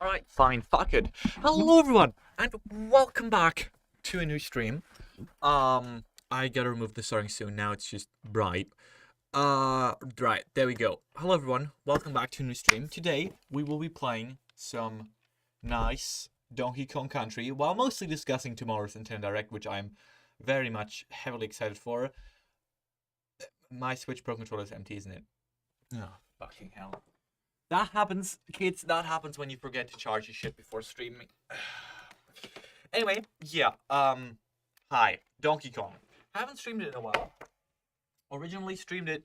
Alright, fine, fuck it. Hello everyone, and welcome back to a new stream. I gotta remove the starting soon, now it's just bright. Right, there we go. Hello everyone, welcome back to a new stream. Today, we will be playing some nice Donkey Kong Country, while mostly discussing tomorrow's Nintendo Direct, which I'm very much heavily excited for. My Switch Pro Controller is empty, isn't it? Oh, fucking hell. That happens, kids, that happens when you forget to charge your shit before streaming. Anyway, yeah, hi, Donkey Kong. Haven't streamed it in a while. Originally streamed it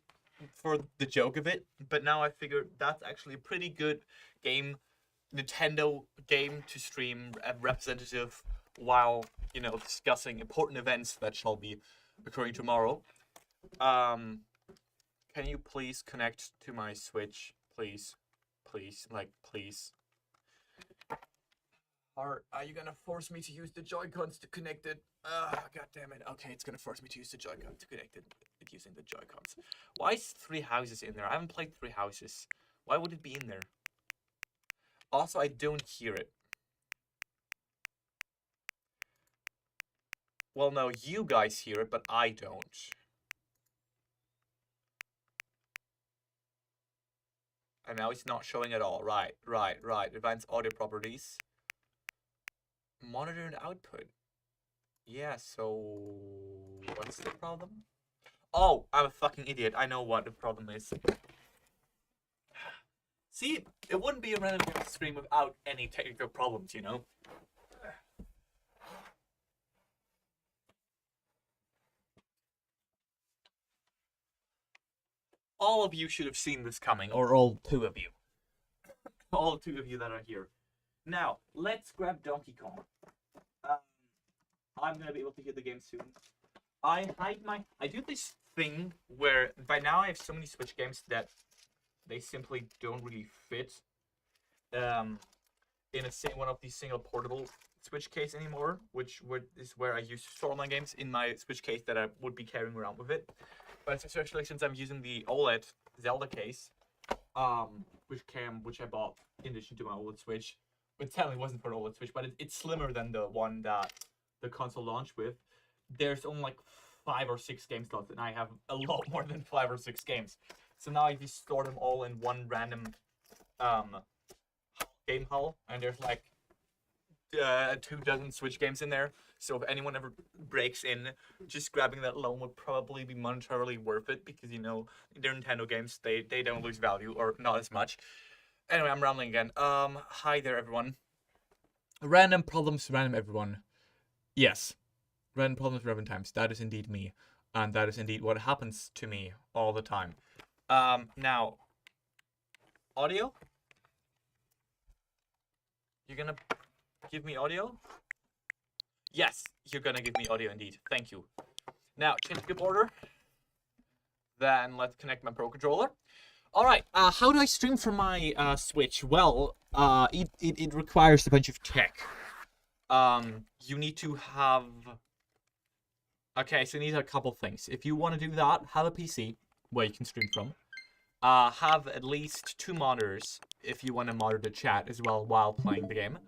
for the joke of it, but now I figured that's actually a pretty good game, Nintendo game to stream representative while, you know, discussing important events that shall be occurring tomorrow. Can you please connect to my Switch, please? Please, like, please. Are you gonna force me to use the Joy-Cons to connect it? God damn it. Okay, it's gonna force me to use the Joy-Con to connect it using the Joy-Cons. Why is Three Houses in there? I haven't played Three Houses. Why would it be in there? Also, I don't hear it. Well, no, you guys hear it, but I don't. And now it's not showing at all. Right. Advanced audio properties. Monitor and output. Yeah, so what's the problem? Oh, I'm a fucking idiot. I know what the problem is. See, it wouldn't be a random stream without any technical problems, you know? All of you should have seen this coming, or all two of you. All two of you that are here. Now, let's grab Donkey Kong. I'm gonna be able to hit the game soon. I do this thing where, by now I have so many Switch games that they simply don't really fit in one of these single portable Switch case anymore, which is where I used to store my games in my Switch case that I would be carrying around with it. But especially since I'm using the OLED Zelda case, which I bought in addition to my OLED Switch. It sadly wasn't for an OLED Switch, but it's slimmer than the one that the console launched with. There's only like 5 or 6 game slots, and I have a lot more than 5 or 6 games. So now I just store them all in one random game hull, and there's like 24 Switch games in there. So if anyone ever breaks in, just grabbing that alone would probably be monetarily worth it, because, you know, they're Nintendo games, they don't lose value, or not as much. Anyway, I'm rambling again. Hi there, everyone. Random problems, random everyone. Yes. Random problems, random times. That is indeed me. And that is indeed what happens to me all the time. Now, audio? You're gonna give me audio? Yes, you're gonna give me audio indeed. Thank you. Now, change skip order. Then let's connect my Pro Controller. Alright, how do I stream from my Switch? Well, it requires a bunch of tech. You need to have... Okay, so you need a couple things. If you want to do that, have a PC where you can stream from. Have at least 2 monitors if you want to monitor the chat as well while playing the game.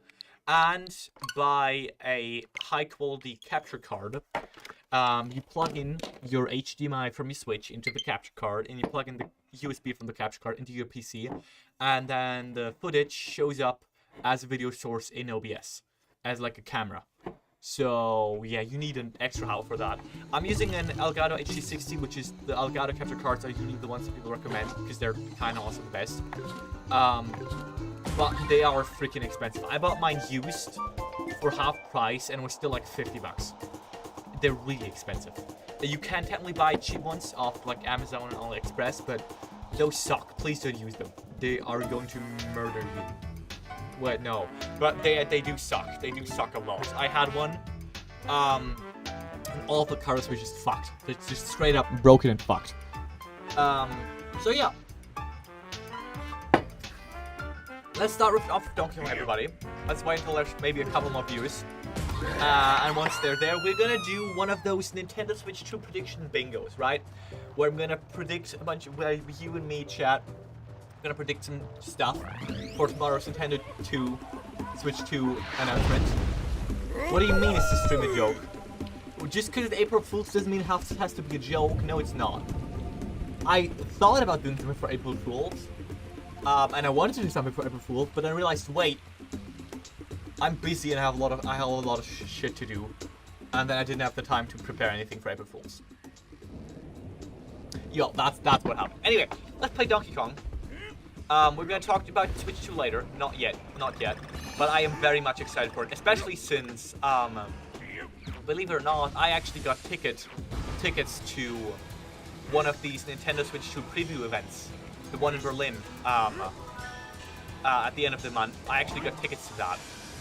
And buy a high-quality capture card. You plug in your HDMI from your Switch into the capture card, and you plug in the USB from the capture card into your PC, and then the footage shows up as a video source in OBS, as like a camera. So yeah, you need an extra HAL for that. I'm using an Elgato HD60, which is the Elgato capture cards are usually the ones that people recommend, because they're kind of also the best. But they are freaking expensive. I bought mine used for half price, and it was still like $50. They're really expensive. You can technically buy cheap ones off like Amazon and AliExpress, but those suck. Please don't use them. They are going to murder you. Well, no, but they do suck. They do suck a lot. I had one, and all of the colors were just fucked. It's just straight up broken and fucked. So yeah. Let's start off Donkey Kong, everybody. Let's wait until there's maybe a couple more viewers. And once they're there, we're gonna do one of those Nintendo Switch 2 prediction bingos, right? Where I'm gonna predict a bunch of, you and me, chat, gonna predict some stuff for tomorrow's Nintendo 2 Switch 2 announcement. What do you mean is this stream a joke? Just because it's April Fool's doesn't mean it has to be a joke. No, it's not. I thought about doing something for April Fool's. And I wanted to do something for April Fool's, but then I realized, wait, I'm busy and I have a lot of shit to do, and then I didn't have the time to prepare anything for April Fool's. Yo, that's what happened. Anyway, let's play Donkey Kong. We're gonna talk about Switch 2 later. Not yet, but I am very much excited for it, especially since, believe it or not, I actually got tickets to one of these Nintendo Switch 2 preview events. The one in Berlin, at the end of the month. I actually got tickets to that,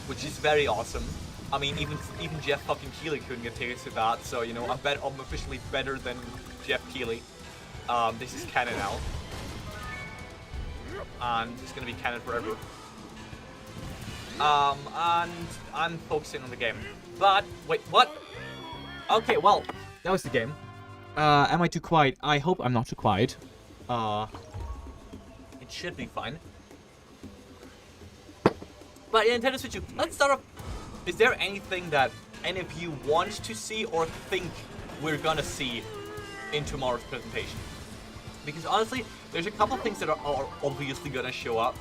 which is very awesome. I mean, even Jeff fucking Keighley couldn't get tickets to that, so, you know, I'm officially better than Jeff Keighley. This is canon now. And it's gonna be canon forever. And I'm focusing on the game. But, wait, what? Okay, well, that was the game. Am I too quiet? I hope I'm not too quiet. It should be fine. But Nintendo Switch 2, let's start off. Is there anything that any of you want to see or think we're gonna see in tomorrow's presentation? Because honestly, there's a couple things that are obviously gonna show up.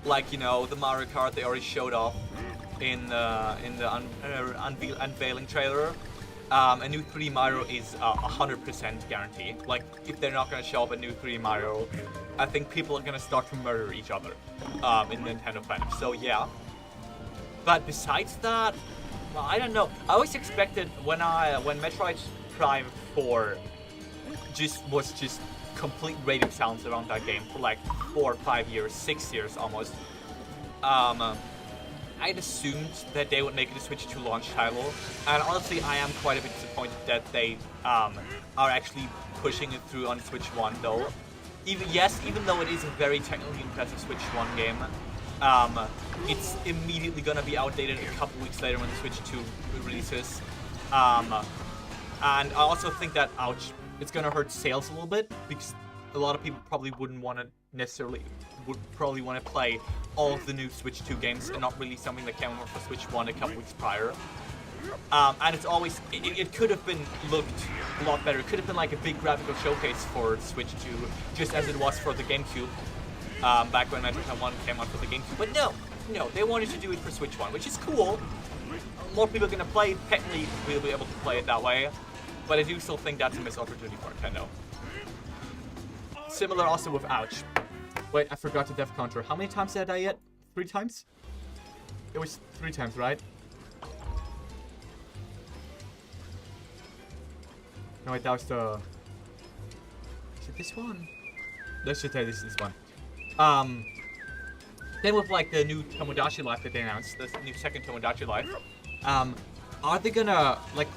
Like, you know, the Mario Kart they already showed off in the unveiling trailer. A new 3D Mario is 100% guarantee. Like, if they're not gonna show up a new 3D Mario, I think people are gonna start to murder each other in Nintendo fandom. So yeah. But besides that, well, I don't know. I always expected when Metroid Prime 4 was just complete radio silence around that game for like 4 or 5 years, 6 years almost. I'd assumed that they would make it a Switch 2 launch title, and honestly, I am quite a bit disappointed that they are actually pushing it through on Switch 1, though. Even though it is a very technically impressive Switch 1 game, it's immediately gonna be outdated a couple weeks later when the Switch 2 releases. And I also think that, ouch, it's gonna hurt sales a little bit, because a lot of people probably would probably want to play all of the new Switch 2 games and not really something that came out for Switch 1 a couple weeks prior. And it's always, it could have been looked a lot better. It could have been like a big graphical showcase for Switch 2, just as it was for the GameCube, back when Metroid 1 came out for the GameCube. But no, they wanted to do it for Switch 1, which is cool. More people are gonna play it, technically we'll be able to play it that way, but I do still think that's a missed opportunity for Nintendo. Similar also with Ouch. Wait, I forgot to def counter. How many times did I die yet? 3 times? It was 3 times, right? No, wait, that was the... Is it this one? Let's just say this is this one. Then with, like, the new Tomodachi Life that they announced, the new second Tomodachi Life, are they gonna, like,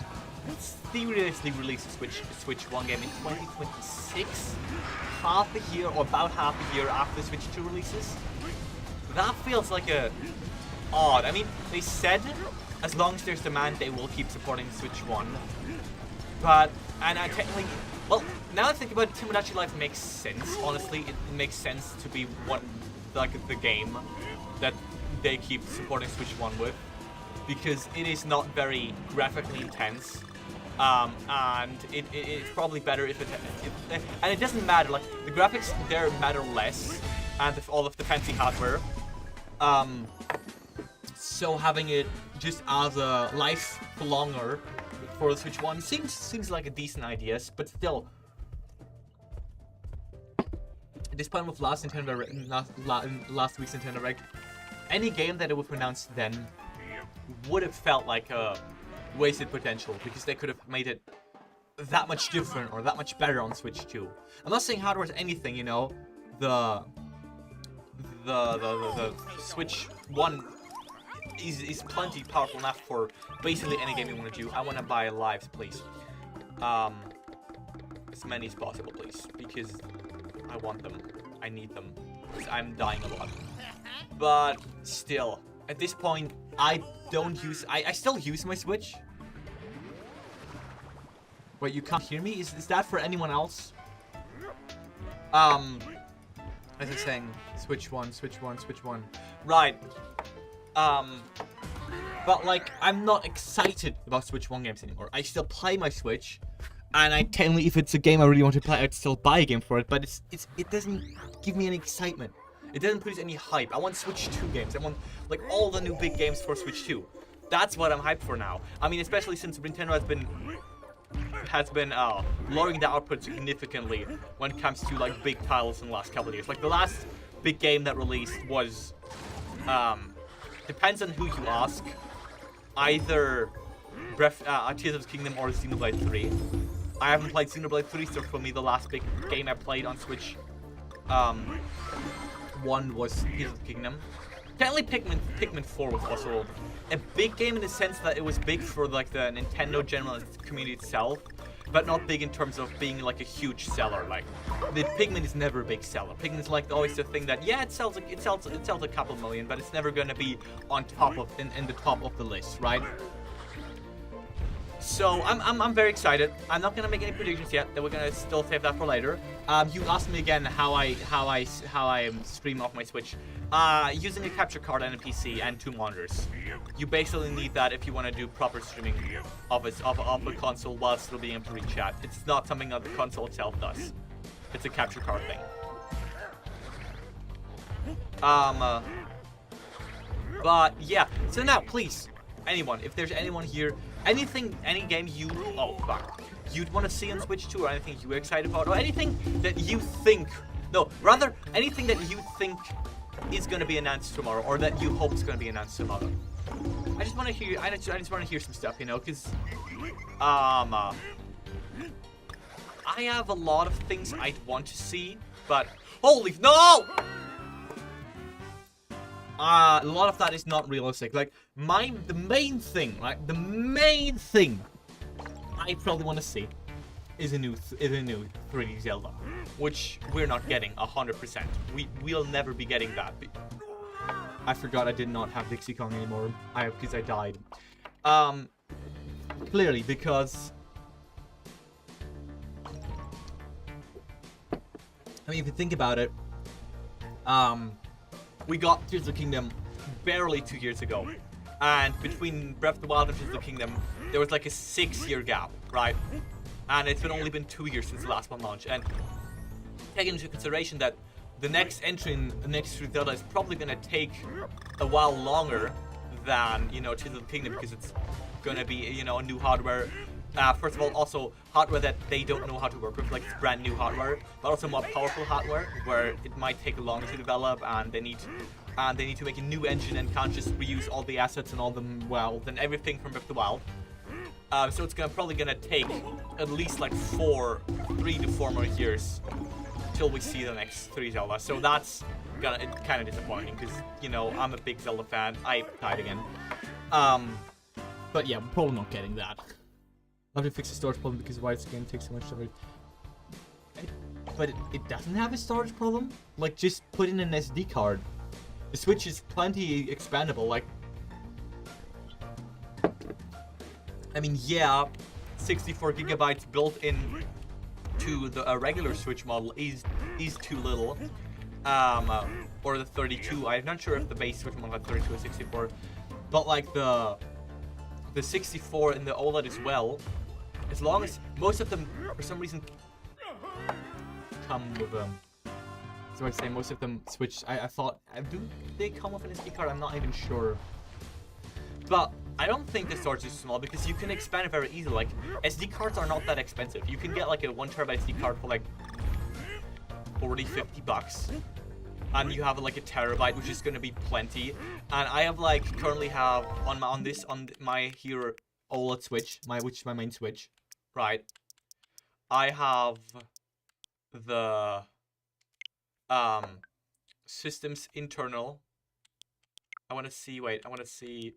seriously release a Switch 1 game in 2026? Half a year, or about half a year after Switch 2 releases? That feels like a... odd. I mean, they said as long as there's demand, they will keep supporting Switch 1. But, and I technically... Well, now I think about it, Tomodachi Life makes sense. Honestly, it makes sense to be one, like, the game that they keep supporting Switch 1 with. Because it is not very graphically intense. And it's probably better if and it doesn't matter, like, the graphics there matter less, and all of the fancy hardware. So having it just as a life longer for the Switch 1 seems like a decent idea, but still. At this point with last week's Nintendo Direct, any game that it was announced then would have felt like a wasted potential, because they could have made it that much different or that much better on Switch 2. I'm not saying hardware is anything, you know. The Switch 1 is plenty powerful enough for basically any game you want to do. I want to buy lives, please. As many as possible, please, because I want them. I need them. Because I'm dying a lot. But still, at this point, I still use my Switch. Wait, you can't hear me? Is that for anyone else? As I was saying, Switch 1. Right. Um, but like, I'm not excited about Switch 1 games anymore. I still play my Switch, and I technically, if it's a game I really want to play, I'd still buy a game for it. But it doesn't give me any excitement. It doesn't produce any hype. I want Switch 2 games. I want like all the new big games for Switch 2. That's what I'm hyped for now. I mean, especially since Nintendo has been lowering the output significantly when it comes to like big titles in the last couple of years. Like the last big game that released was, depends on who you ask, either Tears of the Kingdom or Xenoblade 3. I haven't played Xenoblade 3, so for me the last big game I played on Switch, one was Tears of the Kingdom. Technically, Pikmin 4 was also a big game in the sense that it was big for like the Nintendo general community itself, but not big in terms of being like a huge seller. Like, the Pikmin is never a big seller. Pikmin is like always the thing that, yeah, it sells a couple million, but it's never gonna be on top of in the top of the list, right? So I'm very excited. I'm not gonna make any predictions yet. That we're gonna still save that for later. You asked me again how I stream off my Switch. Using a capture card and a PC and 2 monitors. You basically need that if you want to do proper streaming of a console while still being able to read chat. It's not something that the console itself does. It's a capture card thing. But yeah. So now, please, anyone, if there's anyone here, any game you'd want to see on Switch 2, or anything you're excited about, or anything that you think, anything that you think is going to be announced tomorrow, or that you hope is going to be announced tomorrow. I just want to hear. I just want to hear some stuff, you know, because I have a lot of things I'd want to see, but holy no! A lot of that is not realistic. Like the main thing I probably want to see is a new 3D Zelda, which we're not getting 100%. We'll never be getting that. I forgot I did not have Dixie Kong anymore. Because I died. Clearly because I mean, if you think about it, we got Tears of the Kingdom barely 2 years ago, and between Breath of the Wild and Tears of the Kingdom, there was like a 6-year gap, right? And it's only been 2 years since the last one launched. And taking into consideration that the next entry in the next 3 Zelda is probably gonna take a while longer than, you know, Tears of the Kingdom, because it's gonna be, you know, new hardware. First of all, also hardware that they don't know how to work with, like it's brand new hardware, but also more powerful hardware where it might take longer to develop, and they need to make a new engine and can't just reuse all the assets and all them, well, then everything from Breath of the Wild. So it's probably gonna take at least like 3 to 4 more years till we see the next 3 Zelda. So that's kind of disappointing, because, you know, I'm a big Zelda fan. I died again. But yeah, we're probably not getting that. I'll have to fix the storage problem because why this game takes so much storage. But it doesn't have a storage problem. Like, just put in an SD card. The Switch is plenty expandable. Like, I mean, yeah, 64 gigabytes built in to the regular Switch model is too little. Or the 32. I'm not sure if the base Switch model had 32 or 64, but like the 64 and the OLED as well. As long as most of them, for some reason, come with so I say most of them Switch. I thought, do they come with an SD card? I'm not even sure. But I don't think the storage is small, because you can expand it very easily. Like, SD cards are not that expensive. You can get like a 1 terabyte SD card for like 40, 50 bucks. And you have like a terabyte, which is gonna be plenty. And I have like currently have on my here OLED Switch, which is my main Switch, right? I have the system's internal. I want to see. Wait, I want to see.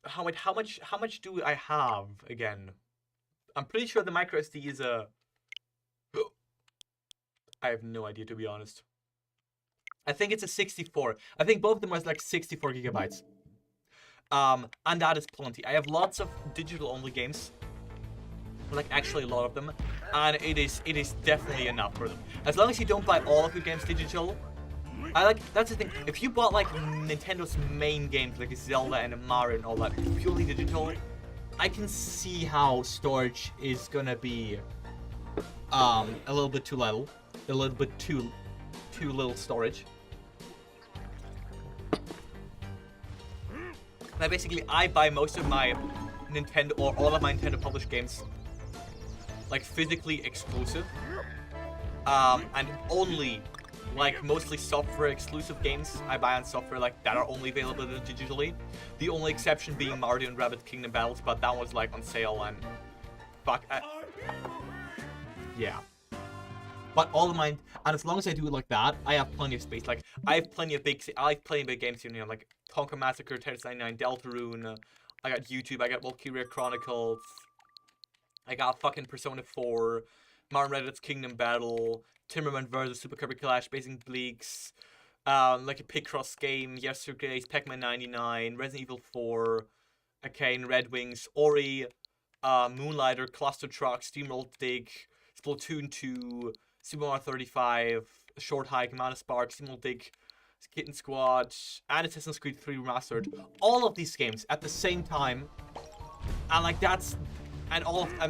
How much do I have again? I'm pretty sure the micro SD is a. I have no idea, to be honest. I think it's a 64. I think both of them are like 64 gigabytes. And that is plenty. I have lots of digital only games. Like, actually a lot of them. and it is definitely enough for them. As long as you don't buy all of your games digital. That's the thing. If you bought like Nintendo's main games like Zelda and Mario and all that purely digital, I can see how storage is gonna be a little bit too little, too little storage. Now basically, I buy most of my Nintendo or all of my Nintendo published games like physically exclusive, and only like mostly software exclusive games I buy on software like that are only available digitally. The only exception being Mario and Rabbids Kingdom Battles, but that was like on sale and fuck. Yeah. But all of mine, and as long as I do it like that, I have plenty of space. Like I have plenty of big games here, you know, like Tonka Massacre, Tetris 99, Deltarune. I got YouTube. I got Valkyria Chronicles. I got fucking Persona 4, Mario and Rabbids Kingdom Battle, Timberman vs Super Kirby Clash, Basing Bleaks, like a Picross game, Yesterday's Pac-Man 99, Resident Evil 4, Arcane, Red Wings, Ori, Moonlighter, Cluster Truck, Steamroll Dig, Splatoon 2, Super Mario 35, Short Hike, Mana Spark, Steamroll Dig, Kitten Squad, and Assassin's Creed 3 Remastered. All of these games at the same time, and like that's, and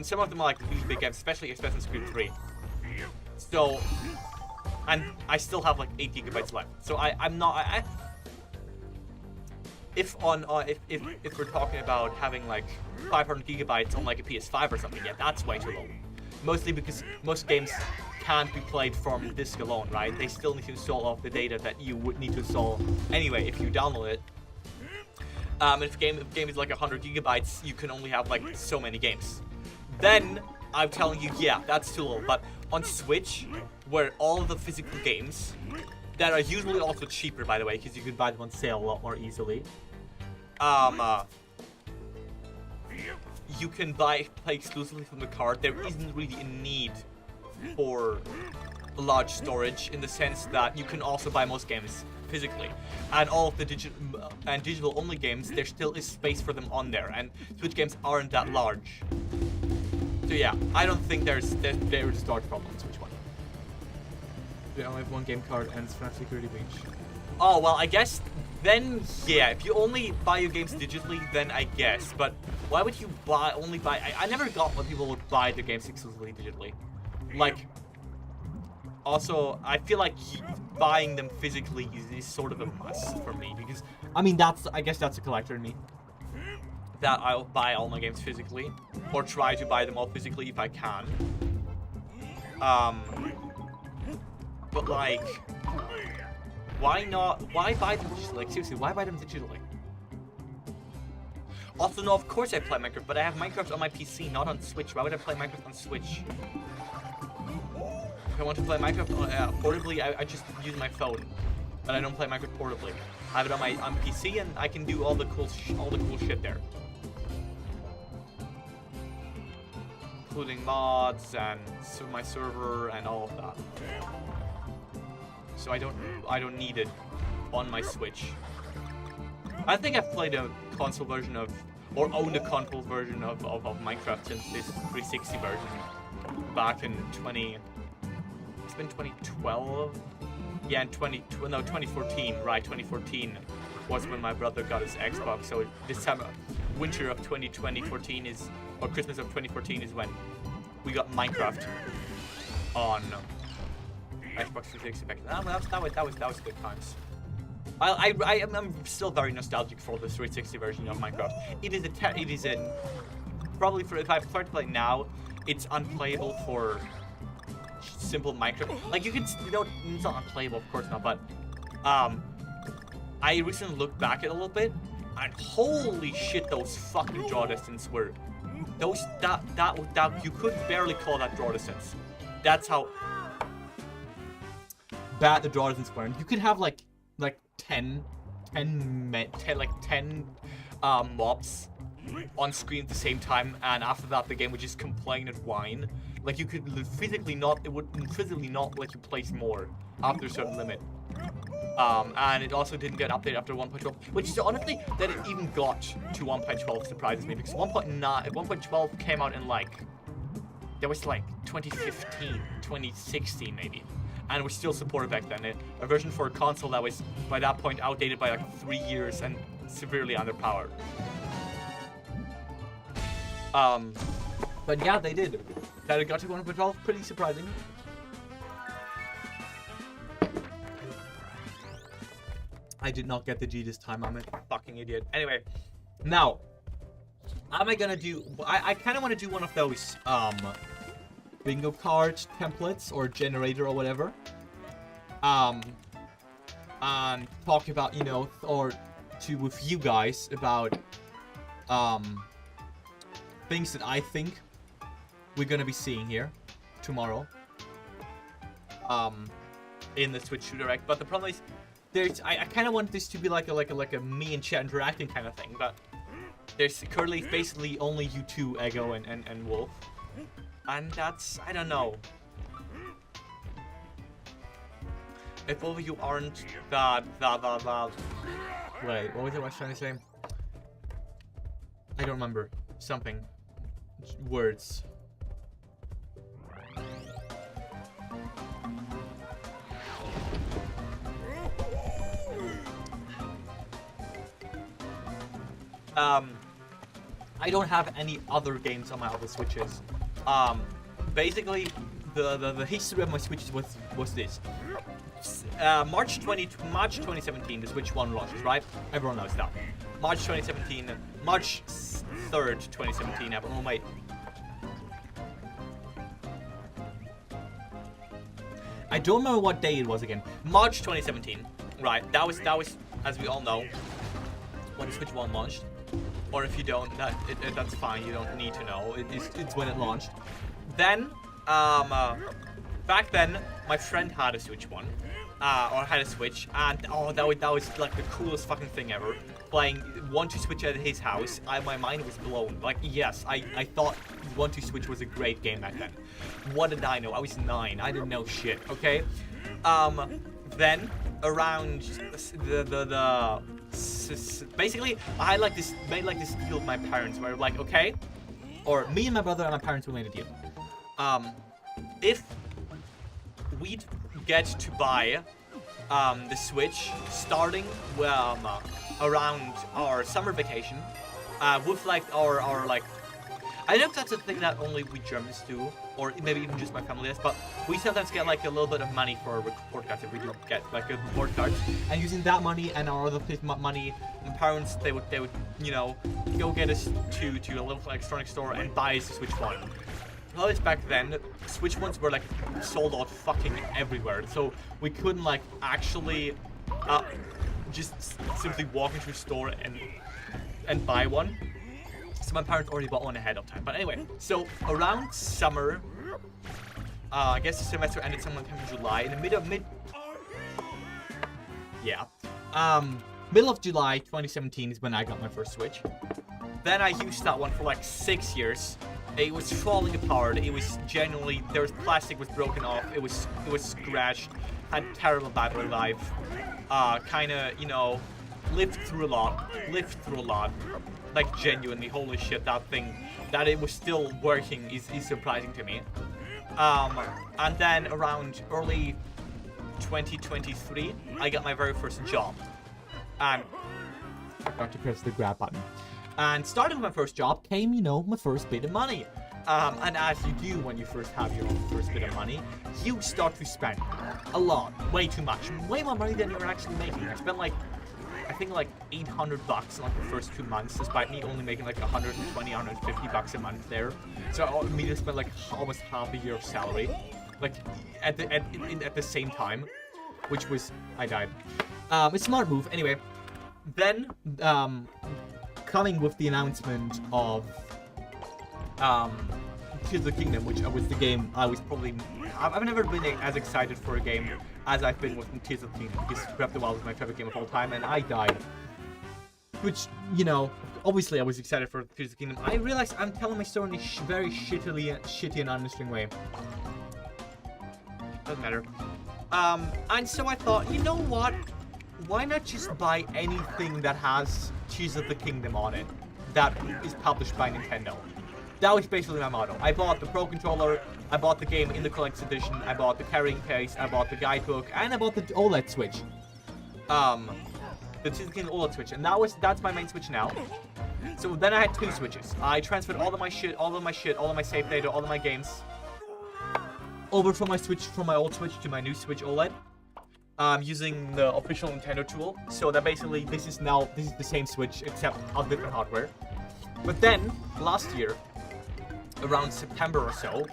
some of them are like really big games, especially Assassin's Creed 3. So, and I still have like 8 gigabytes left. So I'm not. If we're talking about having like 500 gigabytes on like a PS5 or something, yeah, that's way too low. Mostly because most games can't be played from disk alone, right? They still need to install all of the data that you would need to install anyway if you download it. If the game is like 100 gigabytes, you can only have like so many games. Then I'm telling you, yeah, that's too low. But on Switch, where all of the physical games that are usually also cheaper, by the way, because you can buy them on sale a lot more easily. You can play exclusively from the card. There isn't really a need for large storage in the sense that you can also buy most games physically, and all of the digital only games, there still is space for them on there, and Switch games aren't that large. So yeah, I don't think there's storage problems. Which one? We only have one game card and it's FNAF Security Breach. Oh well, I guess then yeah. If you only buy your games digitally, then I guess. But why would you only buy? I never got why people would buy their games exclusively digitally. Like, also, I feel like buying them physically is sort of a must for me because I mean I guess that's a collector in me. That I'll buy all my games physically, or try to buy them all physically if I can. But like, why not? Why buy them digitally? Like seriously, why buy them digitally? Also, no, of course I play Minecraft, but I have Minecraft on my PC, not on Switch. Why would I play Minecraft on Switch? If I want to play Minecraft portably, I just use my phone. But I don't play Minecraft portably. I have it on PC, and I can do all the cool shit there. Including mods and my server and all of that. So I don't need it on my Switch. I think I've played a console version of, or owned a console version of Minecraft since this 360 version back in it's been 2012? Yeah, in 2014, right, 2014 was when my brother got his Xbox, so this time, winter of 2014 is, or Christmas of 2014 is when we got Minecraft on Xbox 360 back then. That was good times. I'm still very nostalgic for the 360 version of Minecraft. It is a probably for if I start to play now, it's unplayable for simple Minecraft. Like you can, it's not unplayable, of course not. But I recently looked back at it a little bit, and holy shit, those fucking draw distance were that you could barely call that draw distance. That's how bad the draw distance were. And you could have like 10 mobs on screen at the same time, and after that the game would just complain and whine. Like you could it would physically not let you place more after a certain limit. And it also didn't get updated after 1.12, which is honestly that it even got to 1.12 surprises me, because 1.12 came out in like That was like 2015, 2016 maybe. And it was still supported back then. A version for a console that was, by that point, outdated by like 3 years and severely underpowered. But yeah, they did. That it got to 1.12, pretty surprising. I did not get the G this time, I'm a fucking idiot. Anyway, now, am I gonna do... I kind of want to do one of those, bingo card templates, or generator, or whatever. And talk about, you know, or to with you guys about, things that I think we're gonna be seeing here tomorrow. In the Switch Direct, but the problem is, I kind of want this to be like a me and chat interacting kind of thing, but there's currently basically only you two, Ego and Wolf, and that's, I don't know. If both of you aren't that. Wait, what was I trying to say? I don't remember. Something. Words. I don't have any other games on my other Switches. Basically, the history of my Switches was this. March 2017, the Switch 1 launches, right? Everyone knows that. March 2017, March 3rd, 2017. Oh wait. I don't remember what day it was again. March 2017, right? That was, as we all know, when the Switch 1 launched. Or if you don't, that's fine. You don't need to know. It's when it launched. Then, back then, my friend had a Switch 1, or had a Switch, and oh, that was like the coolest fucking thing ever. Playing 1-2 Switch at his house, my mind was blown. Like, yes, I thought 1-2 Switch was a great game back then. What did I know? I was 9. I didn't know shit. Okay. Then around basically, I made this deal with my parents where like, okay, or me and my brother and my parents we made a deal. If we'd get to buy the Switch starting around our summer vacation, with like our like, I don't know if that's a thing that only we Germans do, or maybe even just my family does, but we sometimes get like a little bit of money for report cards if we do get like a report card. And using that money and our other money, my parents, they would you know, go get us to a little electronics store and buy us a Switch 1. Well, it's back then, Switch 1s were like sold out fucking everywhere, so we couldn't like actually just simply walk into a store and buy one. So my parents already bought one ahead of time. But anyway, so around summer, I guess the semester ended sometime in July. In the middle of July 2017 is when I got my first Switch. Then I used that one for like 6 years. It was falling apart. It was genuinely, there was plastic was broken off. It was scratched. Had terrible battery life. Kinda, you know, lived through a lot. Like genuinely, holy shit, that thing, that it was still working is surprising to me. And then around early 2023, I got my very first job. And I forgot to press the grab button. And starting with my first job came, you know, my first bit of money. And as you do when you first have your own first bit of money, you start to spend a lot, way too much, way more money than you're actually making. I spent like, I think like $800 in like the first 2 months, despite me only making like $120, $150 a month there. So I immediately spent like almost half a year of salary, like at the same time, which was, I died. It's a smart move. Anyway, then coming with the announcement of Tears of the Kingdom, which was the game I was probably, I've never been as excited for a game as I've been with Tears of the Kingdom, because Breath of the Wild was my favorite game of all time, and I died. Which, you know, obviously I was excited for Tears of the Kingdom. I realized I'm telling my story in a very shitty and uninteresting way. Doesn't matter. And so I thought, you know what? Why not just buy anything that has Tears of the Kingdom on it that is published by Nintendo? That was basically my motto. I bought the Pro Controller, I bought the game in the collector's edition, I bought the carrying case, I bought the guidebook, and I bought the OLED Switch. The 2K OLED Switch, and that's my main Switch now. So then I had 2 Switches. I transferred all of my shit, all of my save data, all of my games over from my old Switch to my new Switch OLED. Using the official Nintendo tool. So that basically this is the same Switch except on different hardware. But then last year, around September or so,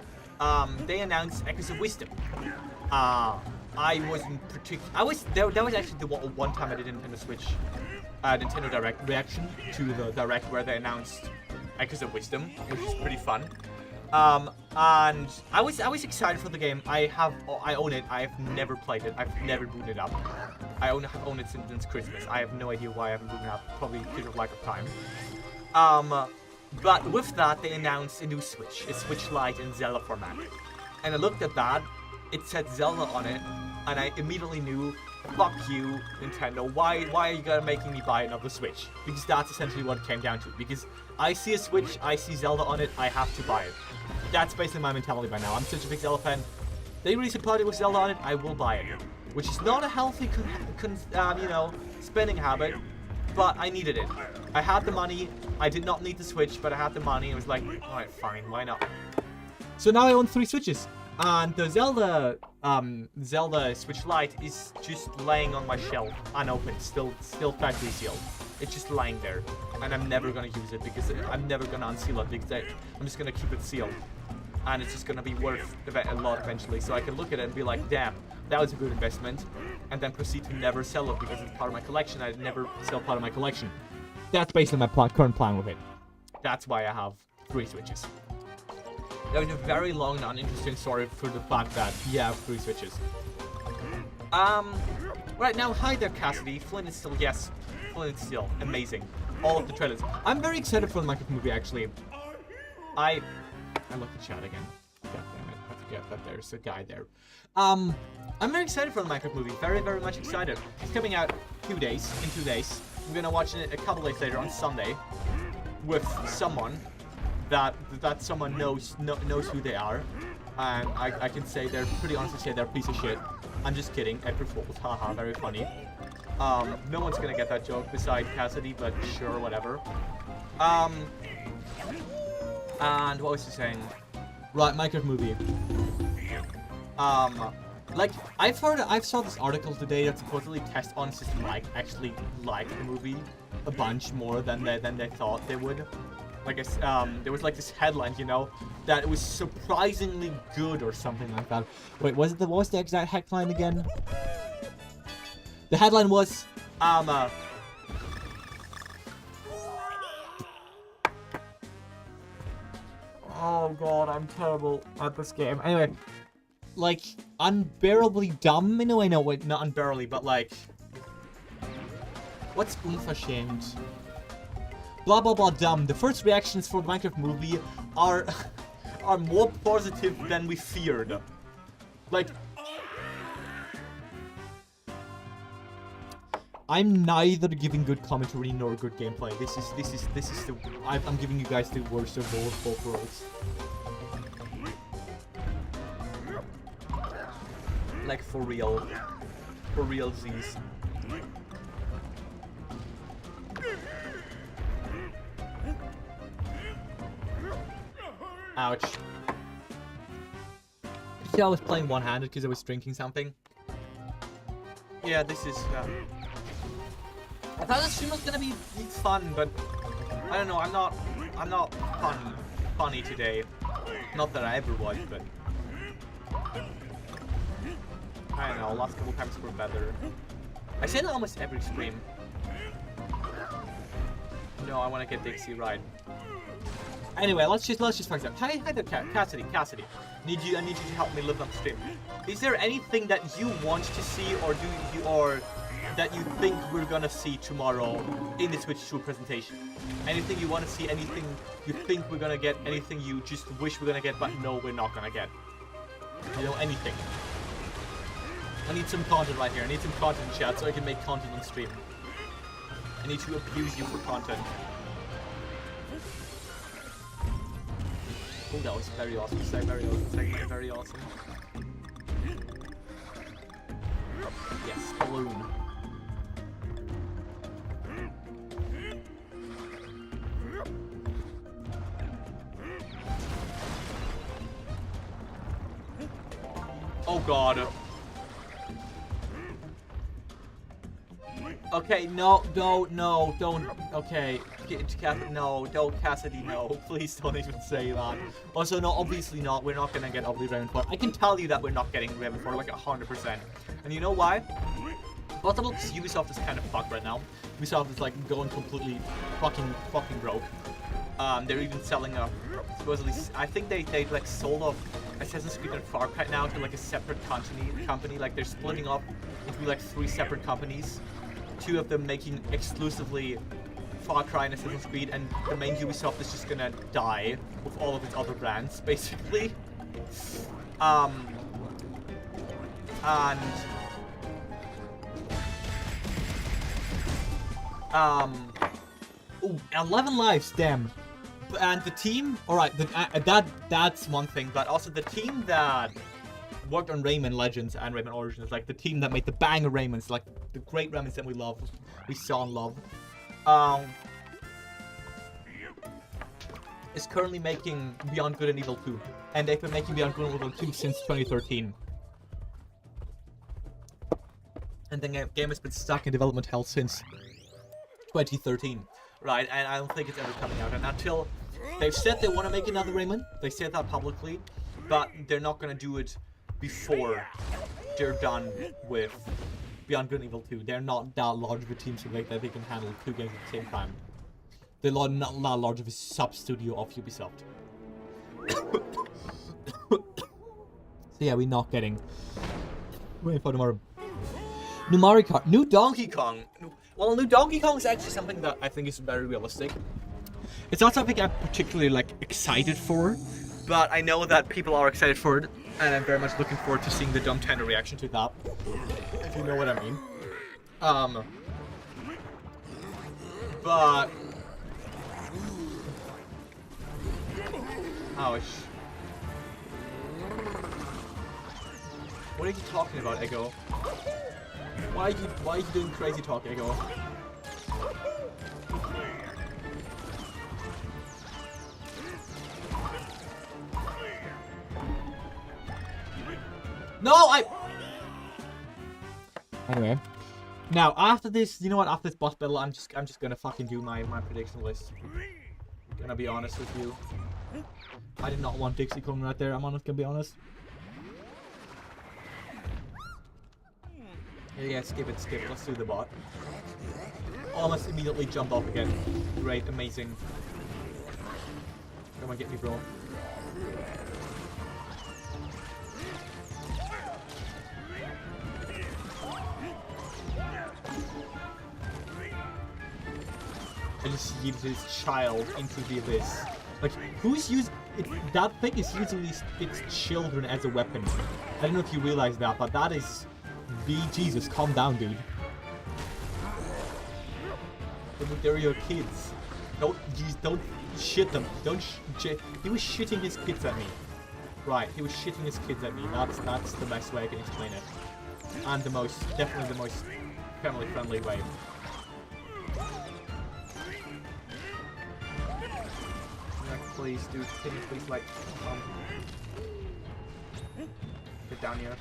they announced Echoes of Wisdom. I wasn't particular. That was actually the one time I did a Nintendo Switch, Nintendo Direct reaction to the Direct where they announced Echoes of Wisdom, which is pretty fun. And I was excited for the game. I own it. I have never played it. I've never booted it up. I have owned it since Christmas. I have no idea why I haven't booted it up. Probably because of lack of time. But with that, they announced a new Switch, a Switch Lite in Zelda format. And I looked at that, it said Zelda on it, and I immediately knew, fuck you, Nintendo, why are you gonna making me buy another Switch? Because that's essentially what it came down to. Because I see a Switch, I see Zelda on it, I have to buy it. That's basically my mentality by now. I'm such a big Zelda fan. They release a product with Zelda on it, I will buy it. Which is not a healthy, spending habit. But I needed it. I had the money. I did not need the Switch, but I had the money. It was like, alright, fine, why not? So now I own 3 Switches. And the Zelda Switch Lite is just laying on my shelf, unopened, still factory sealed. It's just lying there. And I'm never gonna use it because I'm never gonna unseal it because I'm just gonna keep it sealed. And it's just gonna be worth a lot eventually. So I can look at it and be like, damn, that was a good investment. And then proceed to never sell it because it's part of my collection. I'd never sell part of my collection. That's basically my current plan with it. That's why I have 3 Switches. That was a very long and uninteresting story for the fact that, yeah, I have 3 Switches. Right now, hi there, Cassidy. Flint is still, yes. Flint is still amazing. All of the trailers. I'm very excited for the Minecraft movie, actually. I looked at chat again. God damn it. I forget that there's a guy there. I'm very excited for the Minecraft movie. Very, very much excited. It's coming out in 2 days. I'm gonna watch it a couple days later on Sunday with someone that someone knows who they are, and I can say they're pretty honestly say they're a piece of shit. I'm just kidding. April Fools. Haha, very funny. No one's gonna get that joke besides Cassidy, but sure, whatever. And what was he saying? Right, Minecraft movie. Like, I saw this article today that supposedly Test On System actually liked the movie a bunch more than they thought they would. Like, there was like this headline, that it was surprisingly good or something like that. Wait, what was the exact headline again? The headline was, oh god, I'm terrible at this game. Anyway, like, unbearably dumb in a way. No, wait, not unbearably, but like, what's unverschämt? Blah blah blah dumb. The first reactions for the Minecraft movie are more positive than we feared. Like, I'm neither giving good commentary nor good gameplay. This is the I'm giving you guys the worst of both worlds. Like, for realsies. Ouch. See, I was playing one-handed because I was drinking something. Yeah, this is. I thought the stream was gonna be fun, but I don't know. I'm not funny today. Not that I ever was, but I don't know. Last couple times were better. I say that almost every stream. No, I want to get Dixie right. Anyway, let's just focus up. Hi there, Cassidy. I need you to help me live on the stream. Is there anything that you want to see, or that you think we're gonna see tomorrow in the Switch 2 presentation? Anything you want to see? Anything you think we're gonna get? Anything you just wish we're gonna get, but no, we're not gonna get? Anything. I need some content right here. I need some content in chat so I can make content on stream. I need to abuse you for content. Oh, that was very awesome. Very awesome segment. Very awesome. Yes, balloon. Oh god. Okay, no, don't. Okay, no, don't, Cassidy, no. Please don't even say that. Also, no, obviously not. We're not gonna get Ugly Ravenford. I can tell you that we're not getting Ravenford, like 100%. And you know why? First of all, because Ubisoft is kind of fucked right now. Ubisoft is like going completely fucking broke. They're even selling a, supposedly, I think they like sold off Assassin's Creed and Far Cry now to like a separate company. Like they're splitting up into like 3 separate companies. 2 of them making exclusively Far Cry and Assassin's Creed, and the main Ubisoft is just gonna die with all of its other brands, basically. Ooh, 11 lives, damn. And the team, alright, that's one thing, but also the team that worked on Rayman Legends and Rayman Origins, like the team that made the banger Raymans, like the great Raymans that we saw and love, is currently making Beyond Good and Evil 2. And they've been making Beyond Good and Evil 2 since 2013. And the game has been stuck in development hell since 2013. Right, and I don't think it's ever coming out. And until they've said they want to make another Rayman, they said that publicly, but they're not going to do it before they're done with Beyond Good and Evil 2. They're not that large of a team so that they can handle 2 games at the same time. They're not large of a sub-studio of Ubisoft. So yeah, we're not getting... Wait for tomorrow. New Mario Kart. New Donkey Kong. Well, new Donkey Kong is actually something that I think is very realistic. It's not something I'm particularly, like, excited for, but I know that people are excited for it, and I'm very much looking forward to seeing the Dumb Tender reaction to that, if you know what I mean. But... Ouch. What are you talking about, Ego? Why are you doing crazy talk, Ego? No, Anyway. Now, after this, you know what? After this boss battle, I'm just gonna fucking do my prediction list. Gonna be honest with you. I did not want Dixie coming right there. I'm gonna be honest. Yeah, skip it. Let's do the bot. Almost immediately jump off again. Great, amazing. Come on, get me, bro. I just yeeted his child into the abyss. Like, who's using... That thing is using its children as a weapon. I don't know if you realize that, but that is... Jesus, calm down, dude. They're your kids. Don't shit them. He was shitting his kids at me. Right, he was shitting his kids at me. That's the best way I can explain it. And definitely the most family-friendly way. Please, dude, can you please, like, get down here?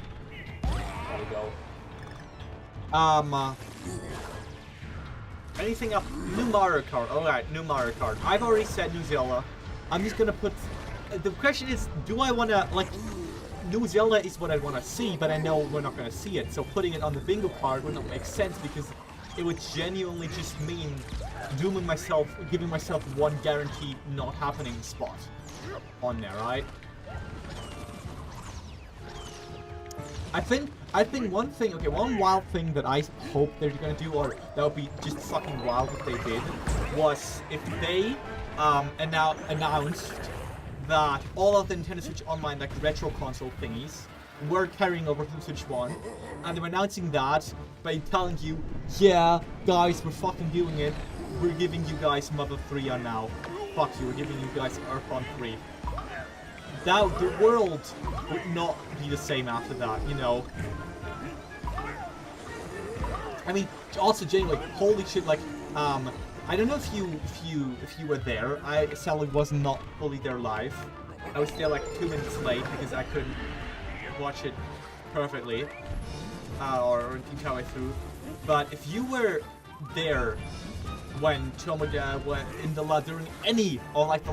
There we go. Anything up? New Mario Kart. Alright, new Mario Kart. I've already said New Zelda. I'm just gonna put... The question is, do I wanna, like... New Zelda is what I wanna see, but I know we're not gonna see it. So putting it on the bingo card would not make sense because it would genuinely just mean giving myself one guaranteed not happening spot on there, right? I think one wild thing that I hope they're gonna do, or that would be just fucking wild if they did, was if they announced that all of the Nintendo Switch Online, like retro console thingies, were carrying over to Switch 1, and they were announcing that by telling you, yeah, guys, we're fucking doing it. We're giving you guys Mother 3 on now. Fuck you, we're giving you guys Earthbound 3. the world would not be the same after that, you know. I mean, also genuinely, holy shit, like, I don't know if you were there. I sadly was not fully there live. I was there like 2 minutes late because I couldn't watch it perfectly, or the entire way through. But if you were there when Tomoda went in during any or like the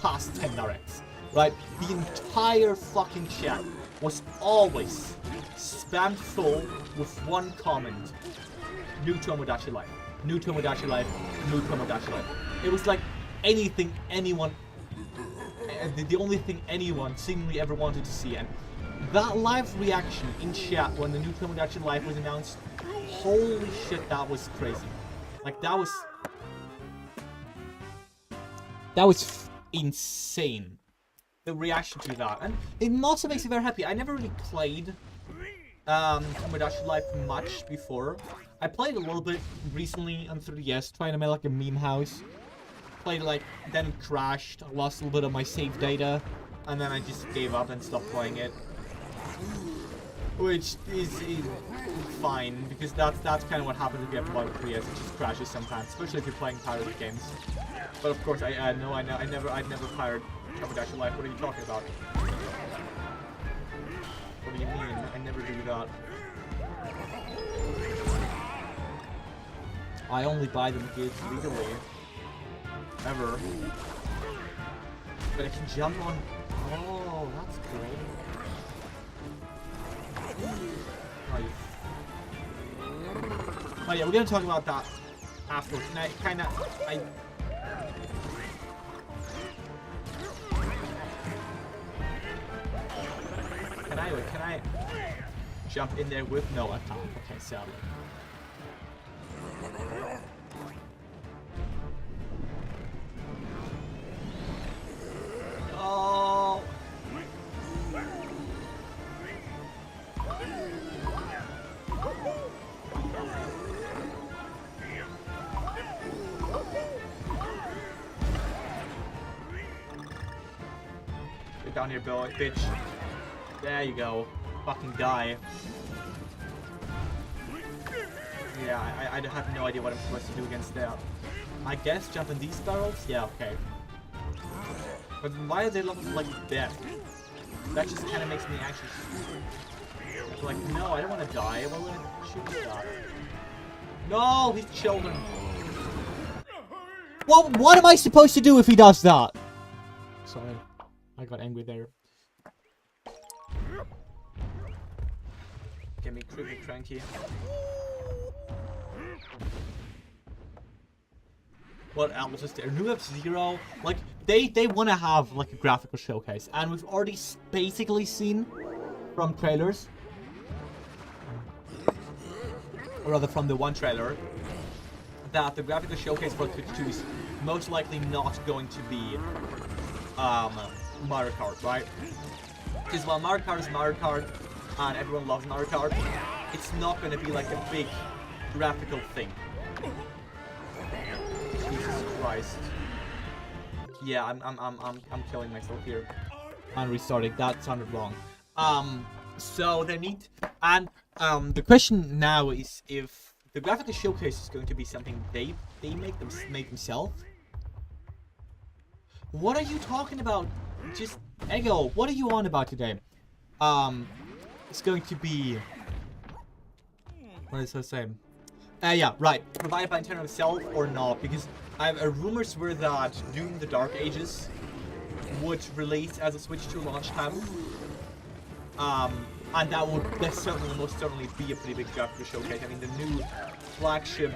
past 10 directs, right? The entire fucking chat was always spammed full with one comment: new Tomodachi Life, new Tomodachi Life, new Tomodachi Life. It was like anything anyone, the only thing anyone seemingly ever wanted to see. And that live reaction in chat when the new Tomodachi Life was announced, holy shit, that was crazy. Like, that was insane. The reaction to that. And it also makes me very happy. I never really played Tomodachi Life much before. I played a little bit recently on 3DS, trying to make like a meme house. Played like, then it crashed, I lost a little bit of my save data, and then I just gave up and stopped playing it. Which is fine, because that's kind of what happens if you have to play with 3DS. It just crashes sometimes, especially if you're playing pirated games. But of course, I'd never pirated Tomodachi Life. What are you talking about? What do you mean? I never do that. I only buy them goods legally. Ever. But I can jump on. Oh, that's cool. Oh yeah, we're gonna talk about that afterwards. And I kinda Can I jump in there with? No, I can't. Okay, sadly. Oh. Get down here, Bill, bitch. There you go. Fucking die. Yeah, I have no idea what I'm supposed to do against that. I guess jump in these barrels? Yeah, okay. But why are they looking like death? That just kind of makes me anxious. Like, no, I don't want to die. Why would I shoot this guy? No, he's children. Well, what am I supposed to do if he does that? Sorry, I got angry there. Get me creepy cranky. What else is there? New F-Zero, like, they want to have, like, a graphical showcase. And we've already basically seen from trailers, or rather from the one trailer, that the graphical showcase for Twitch 2 is most likely not going to be Mario Kart, right? Because while Mario Kart is Mario Kart, and everyone loves Mario Kart, it's not going to be like a big graphical thing. Jesus Christ. Yeah, I'm killing myself here. And restarting. That sounded wrong. So they need, and the question now is if the graphical showcase is going to be something they make themselves. What are you talking about? Just Ego, what are you on about today? It's going to be, what is I saying? Yeah, right. Provided by Nintendo itself or not, because rumors were that Doom: The Dark Ages would release as a Switch 2 launch time. And that would most certainly be a pretty big graphical showcase. I mean, the new flagship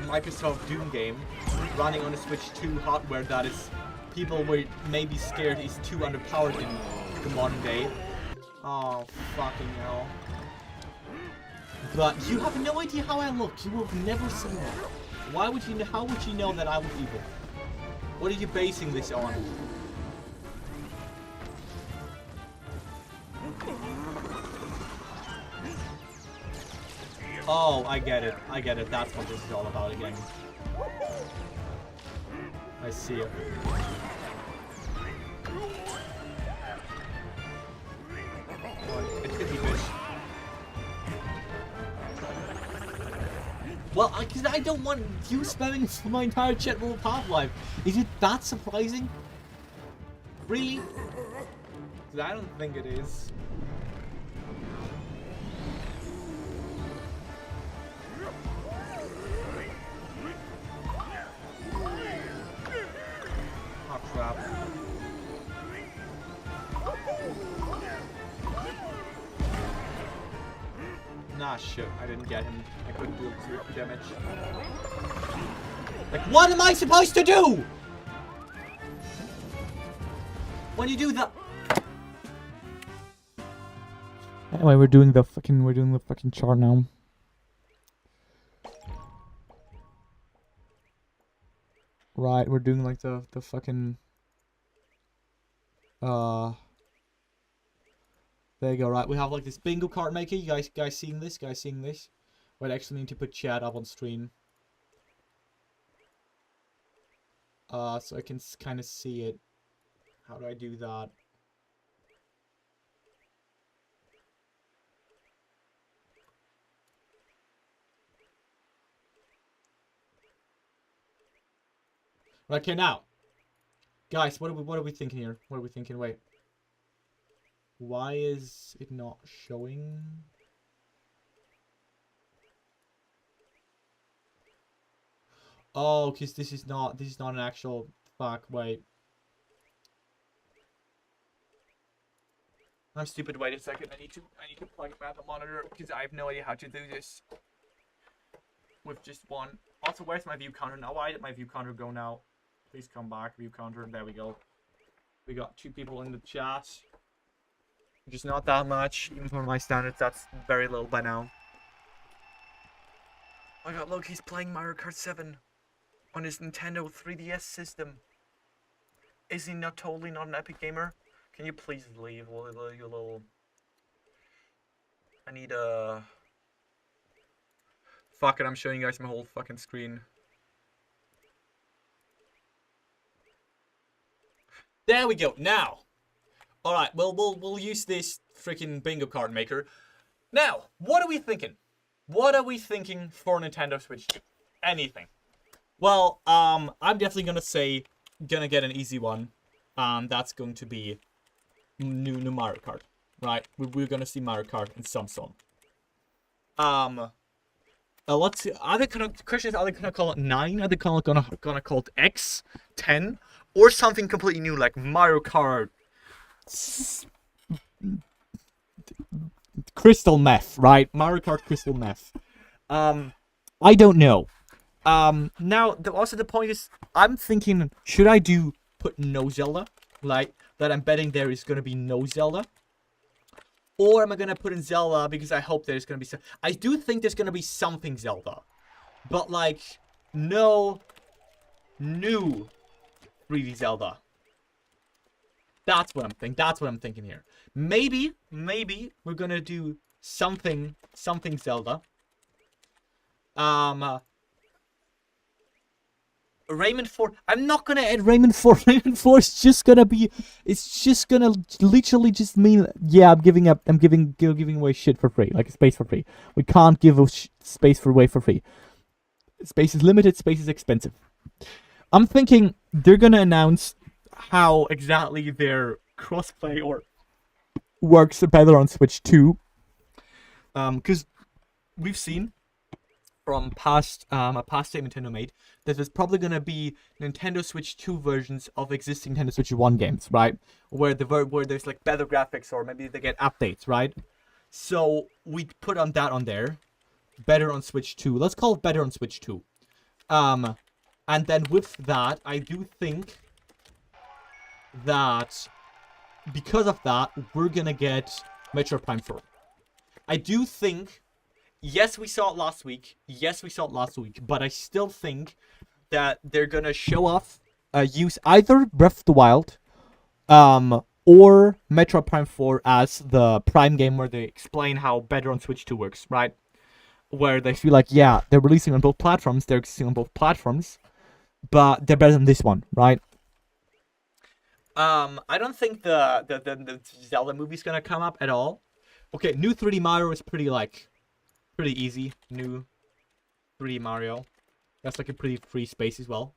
Microsoft Doom game running on a Switch 2 hardware that is, people were maybe scared is too underpowered in the modern day. Oh, fucking hell. But you have no idea how I look. You have never seen that. Why would you know? How would you know that I was evil? What are you basing this on? Oh, I get it. I get it. That's what this is all about again. I see it. Well, because I don't want you spamming my entire chat room of Half-Life. Is it that surprising? Really? Because I don't think it is. Oh, crap. Nah, shit. I didn't get him. I couldn't do damage. Like, what am I supposed to do? When you do that. Anyway, we're doing the fucking chart now. Right, we're doing like the fucking there you go. Right, we have like this bingo card maker. You guys seeing this? Guys seeing this? Wait, I actually need to put chat up on stream. So I can kind of see it. How do I do that? Right, okay, now, guys, what are we thinking here? What are we thinking? Wait, why is it not showing? Oh, because this is not an actual fuck. Wait, I'm stupid. Wait a second. I need to plug in the monitor because I have no idea how to do this with just one. Also, where's my view counter now? Why did my view counter go now? Please come back, view counter. There we go. We got 2 people in the chat. Which is not that much, even for my standards. That's very little by now. Oh my god, look, he's playing Mario Kart 7 on his Nintendo 3DS system. Is he not totally not an epic gamer? Can you please leave, you little... I need a... Fuck it, I'm showing you guys my whole fucking screen. There we go. Now, all right. Well, we'll use this freaking bingo card maker. Now, what are we thinking? What are we thinking for Nintendo Switch 2? Anything? Well, I'm definitely gonna get an easy one. That's going to be new Mario Kart. Right? We're gonna see Mario Kart in some song. Let's see. Are they gonna call it 9? Are they gonna call it X, 10? Or something completely new, like Mario Kart Crystal Meth, right? Mario Kart Crystal Meth. I don't know. Now, also the point is, I'm thinking, should I put no Zelda? Like, that I'm betting there is gonna be no Zelda? Or am I gonna put in Zelda because I hope there's gonna be some... I do think there's gonna be something Zelda. But, like, no new 3D Zelda. That's what I'm thinking. That's what I'm thinking here. Maybe we're gonna do something Zelda. Rayman 4. I'm not gonna add Rayman 4. Rayman 4 is just gonna be. It's just gonna literally just mean. Yeah, I'm giving up. I'm giving away shit for free, like space for free. We can't give space away for free. Space is limited. Space is expensive. I'm thinking they're gonna announce how exactly their crossplay or works better on Switch 2. Because we've seen from a past statement Nintendo made that there's probably gonna be Nintendo Switch 2 versions of existing Nintendo Switch 1 games, right? Where there's like better graphics or maybe they get updates, right? So we put on there, better on Switch 2. Let's call it better on Switch 2. And then with that, I do think that because of that, we're gonna get Metroid Prime 4. I do think, yes, we saw it last week. But I still think that they're gonna show off, use either Breath of the Wild, or Metroid Prime 4 as the Prime game where they explain how better on Switch 2 works, right? Where they feel like, yeah, they're releasing on both platforms, but they're better than this one, right? I don't think the Zelda movie's gonna come up at all. Okay, new 3D Mario is pretty easy. New 3D Mario. That's like a pretty free space as well.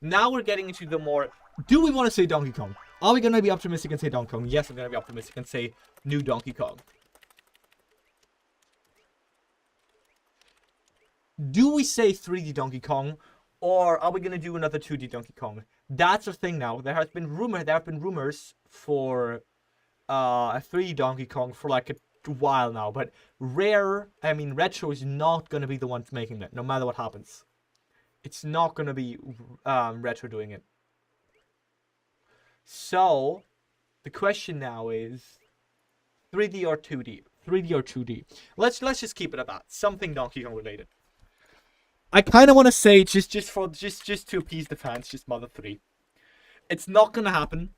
Now we're getting into the more... Do we want to say Donkey Kong? Are we going to be optimistic and say Donkey Kong? Yes, I'm going to be optimistic and say new Donkey Kong. Do we say 3D Donkey Kong? Or are we going to do another 2D Donkey Kong? That's the thing now. There have been rumors for a 3D Donkey Kong for like a while now. But Retro is not going to be the ones making it, no matter what happens. It's not going to be Retro doing it. So, the question now is 3D or 2D? 3D or 2D? Let's just keep it at that. Something Donkey Kong related. I kind of want to say just to appease the fans, just Mother 3. It's not going to happen,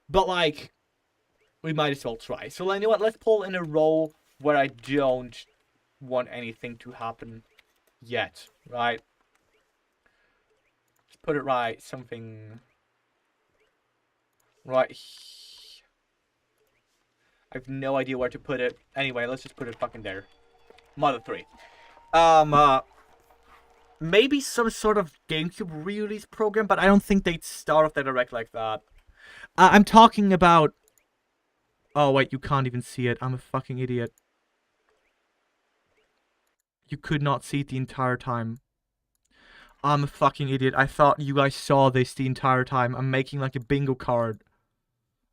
but like we might as well try. So you know what? Let's pull in a row where I don't want anything to happen yet, right? Just put it right. Something right. I have no idea where to put it. Anyway, let's just put it fucking there. Mother 3. Maybe some sort of GameCube re-release program, but I don't think they'd start off their direct like that. I'm talking about... Oh, wait, you can't even see it. I'm a fucking idiot. You could not see it the entire time. I'm a fucking idiot. I thought you guys saw this the entire time. I'm making like a bingo card.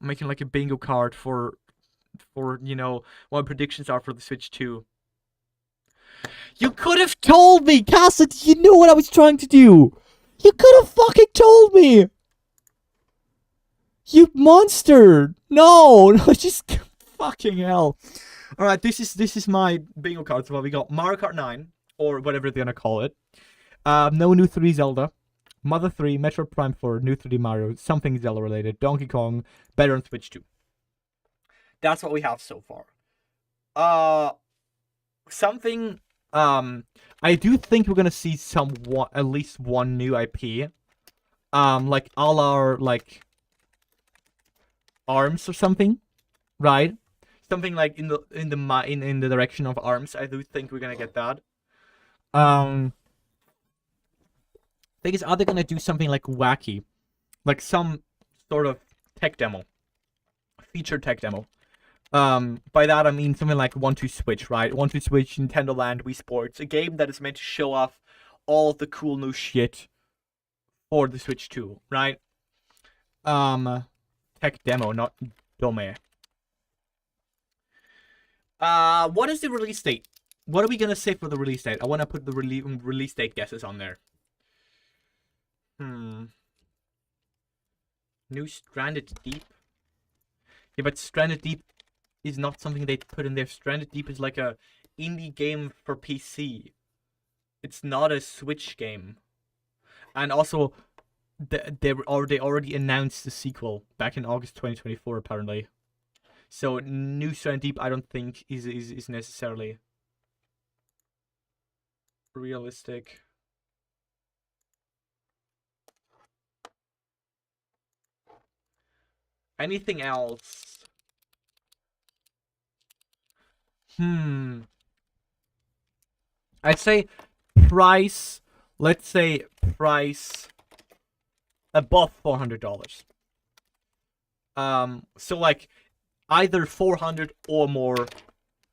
I'm making like a bingo card for you know, what predictions are for the Switch 2. You could have told me, Cassidy. You knew what I was trying to do. You could have fucking told me. You monster. No, just fucking hell. All right, this is my bingo card. So we got Mario Kart 9 or whatever they're gonna call it. No new 3D Zelda. Mother 3, Metroid Prime 4, new 3D Mario, something Zelda related. Donkey Kong, better on Switch 2. That's what we have so far. Something. I do think we're gonna see at least one new IP. Like all our like ARMS or something, right? Something like in the direction of ARMS. I do think we're gonna get that. Thing is, are they gonna do something like wacky, like some sort of tech demo, featured tech demo? By that I mean something like 1-2-Switch, right? 1-2-Switch, Nintendo Land, Wii Sports, a game that is meant to show off all of the cool new shit for the Switch 2, right? Tech demo, not dome. What is the release date? What are we gonna say for the release date? I want to put the release date guesses on there. New Stranded Deep. Yeah, but Stranded Deep is not something they put in there. Stranded Deep is like a indie game for PC. It's not a Switch game. And also, they already announced the sequel back in August 2024, apparently. So new Stranded Deep, I don't think is necessarily realistic. Anything else? I'd say price. Let's say price above $400. So like either $400 or more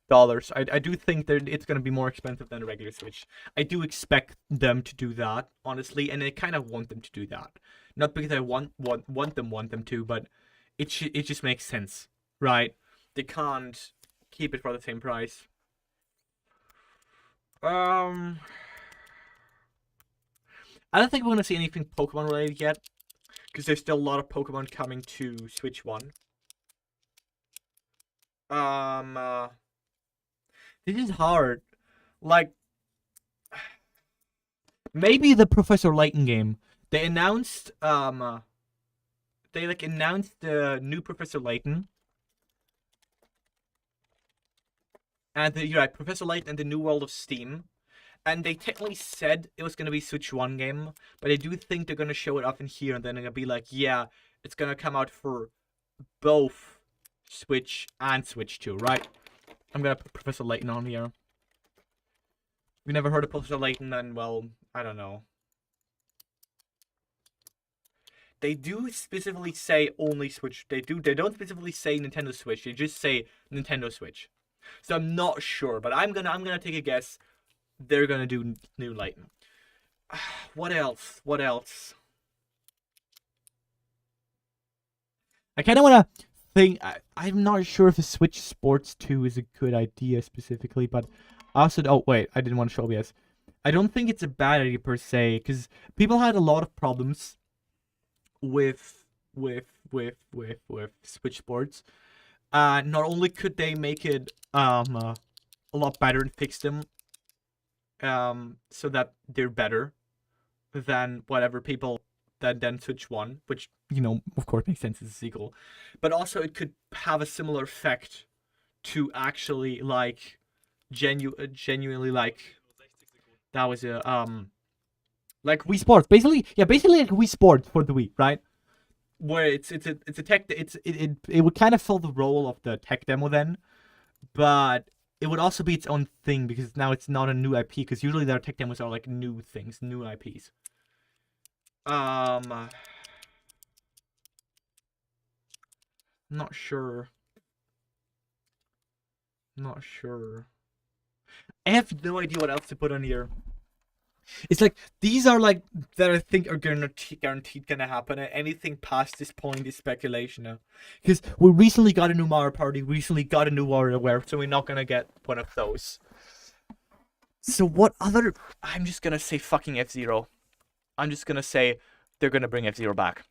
dollars. I do think that it's gonna be more expensive than a regular Switch. I do expect them to do that, honestly, and I kind of want them to do that. Not because I want them to, but it just makes sense, right? They can't keep it for the same price. I don't think we're gonna see anything Pokemon related yet, because there's still a lot of Pokemon coming to Switch 1. This is hard. Like, maybe the Professor Layton game. They announced the new Professor Layton. And you're right, Professor Layton and the New World of Steam. And they technically said it was going to be Switch 1 game, but I do think they're going to show it up in here, and then they're going to be like, yeah, it's going to come out for both Switch and Switch 2, right? I'm going to put Professor Layton on here. you've never heard of Professor Layton, then well, I don't know. They do specifically say only Switch. They don't specifically say Nintendo Switch. They just say Nintendo Switch. So I'm not sure, but I'm gonna take a guess. They're gonna do New Layton. What else? What else? I kind of want to think. I'm not sure if the Switch Sports 2 is a good idea specifically, but I also. Oh, wait. I didn't want to show OBS. I don't think it's a bad idea per se, because people had a lot of problems with Switch Sports. Not only could they make it a lot better and fix them so that they're better than whatever people than Switch 1, which, you know, of course makes sense as a sequel, but also it could have a similar effect to actually like genuinely like that was a like Wii Sports, basically like Wii Sports for the Wii, right? Where it's a tech, it would kind of fill the role of the tech demo then, but it would also be its own thing because now it's not a new IP, because usually their tech demos are like new things, new IPs. Not sure. Not sure. I have no idea what else to put on here. It's like these are like that I think are guaranteed gonna happen. Anything past this point is speculation now, because we recently got a new Mario Party, recently got a new WarioWare, so we're not gonna get one of those. So what other? I'm just gonna say fucking F-Zero. I'm just gonna say they're gonna bring F-Zero back.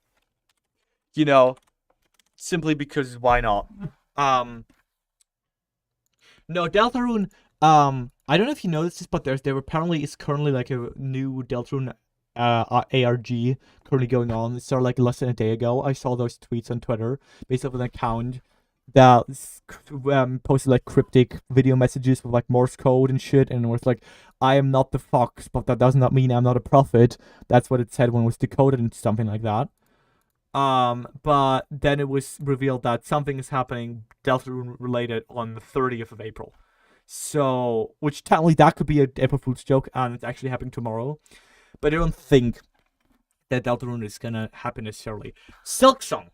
You know, simply because why not? No, Deltarune. I don't know if you noticed this, but there apparently is currently like a new Deltarune ARG currently going on. It started like less than a day ago. I saw those tweets on Twitter based off an account that posted like cryptic video messages with like Morse code and shit, and it was like, I am not the fox, but that does not mean I'm not a prophet. That's what it said when it was decoded and something like that. But then it was revealed that something is happening Deltarune related on the 30th of April. So, which technically that could be a April Fool's joke, and it's actually happening tomorrow. But I don't think that Deltarune is gonna happen necessarily. Silksong.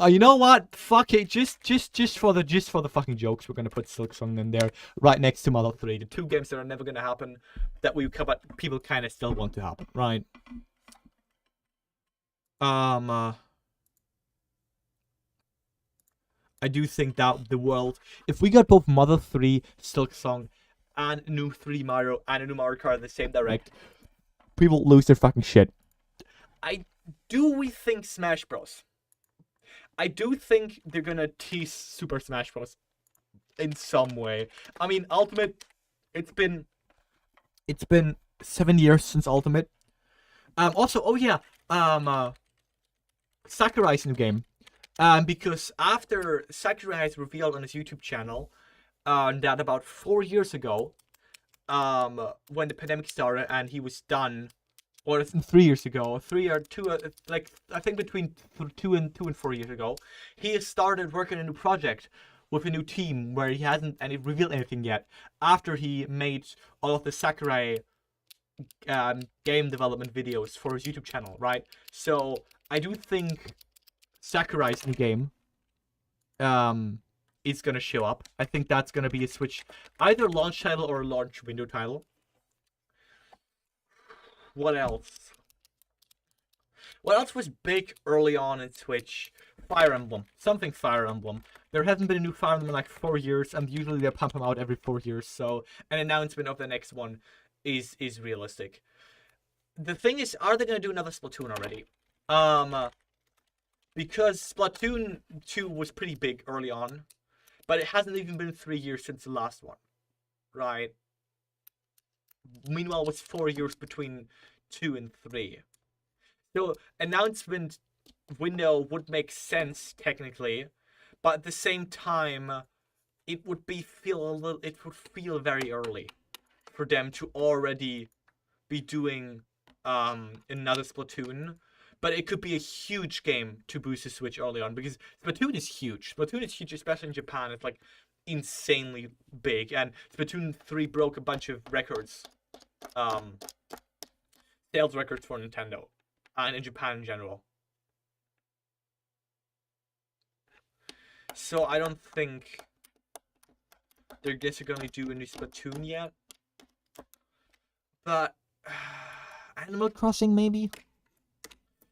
You know what? Fuck it. Just for the fucking jokes, we're gonna put Silksong in there right next to Mother 3. The two games that are never gonna happen, that people kind of still want to happen, right? I do think that the world, if we got both Mother 3, Silksong, and a new 3 Mario and a new Mario Kart in the same direct, people lose their fucking shit. Do we think Smash Bros? I do think they're gonna tease Super Smash Bros. In some way. I mean, Ultimate, it's been 7 years since Ultimate. Also, oh yeah, Sakurai's new game. Because after Sakurai has revealed on his YouTube channel that about 4 years ago, when the pandemic started and he was done, or 3 years ago, I think between 2 and 4 years ago, he has started working on a new project with a new team where he hasn't revealed anything yet. After he made all of the Sakurai game development videos for his YouTube channel, right? So I do think Sakurai's new game is gonna show up. I think that's gonna be a Switch, either launch title or launch window title. What else? What else was big early on in Switch? Fire Emblem. Something Fire Emblem. There hasn't been a new Fire Emblem in like 4 years, and usually they pump them out every 4 years, so an announcement of the next one is realistic. The thing is, are they gonna do another Splatoon already? Because Splatoon 2 was pretty big early on, but it hasn't even been 3 years since the last one, right? Meanwhile, it was 4 years between 2 and 3. So, announcement window would make sense, technically, but at the same time, it would feel very early for them to already be doing another Splatoon. But it could be a huge game to boost the Switch early on, because Splatoon is huge. Splatoon is huge, especially in Japan. It's like insanely big, and Splatoon 3 broke a bunch of records, sales records for Nintendo, and in Japan in general. So I don't think they're just gonna do a new Splatoon yet. But Animal Crossing, maybe.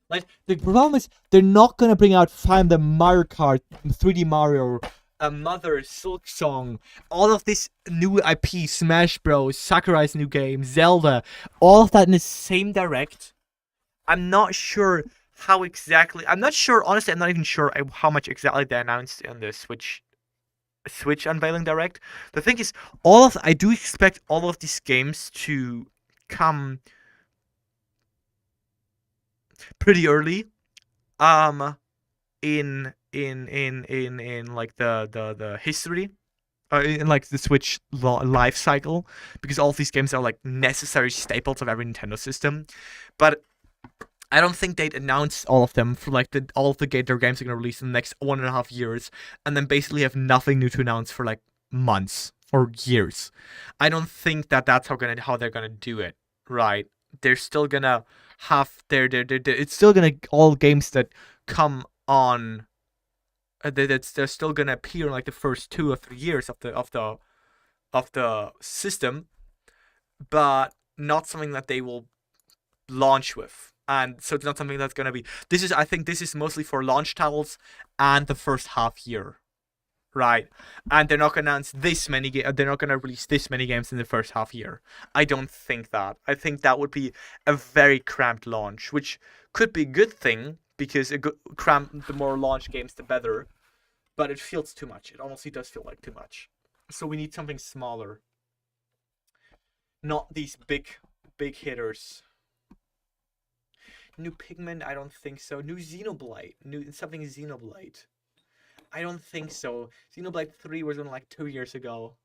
Like the problem is, they're not gonna bring out the Mario Kart, 3D Mario, a Mother, Silk Song, all of this new IP, Smash Bros, Sakurai's new game, Zelda, all of that in the same direct. I'm not sure how exactly. I'm not sure. Honestly, I'm not even sure how much exactly they announced in the Switch unveiling direct. The thing is, I do expect all of these games to come pretty early, in like the history, in like the Switch life cycle, because all of these games are like necessary staples of every Nintendo system. But I don't think they'd announce all of them for like all of the their games are gonna release in the next 1.5 years, and then basically have nothing new to announce for like months or years. I don't think that's how they're gonna do it. Right? They're still gonna have it's still gonna all games that come on. They're still gonna appear in like the first 2 or 3 years of the system, but not something that they will launch with. And so it's not something that's gonna be. I think this is mostly for launch titles and the first half year, right? And they're not gonna announce this many. They're not gonna release this many games in the first half year. I don't think that. I think that would be a very cramped launch, which could be a good thing because the more launch games, the better. But it feels too much. It honestly does feel like too much. So we need something smaller. Not these big hitters. New Pikmin, I don't think so. New Xenoblade. Something Xenoblade. I don't think so. Xenoblade 3 was on like 2 years ago.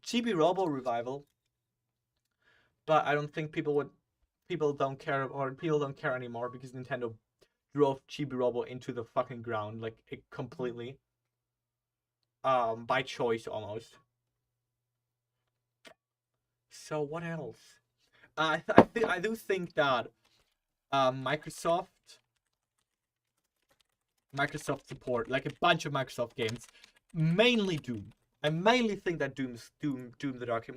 Chibi Robo revival. But I don't think people don't care anymore because Nintendo drove Chibi Robo into the fucking ground, like completely. By choice almost. So what else? I do think that Microsoft support like a bunch of Microsoft games, mainly Doom. I mainly think that Doom the Dark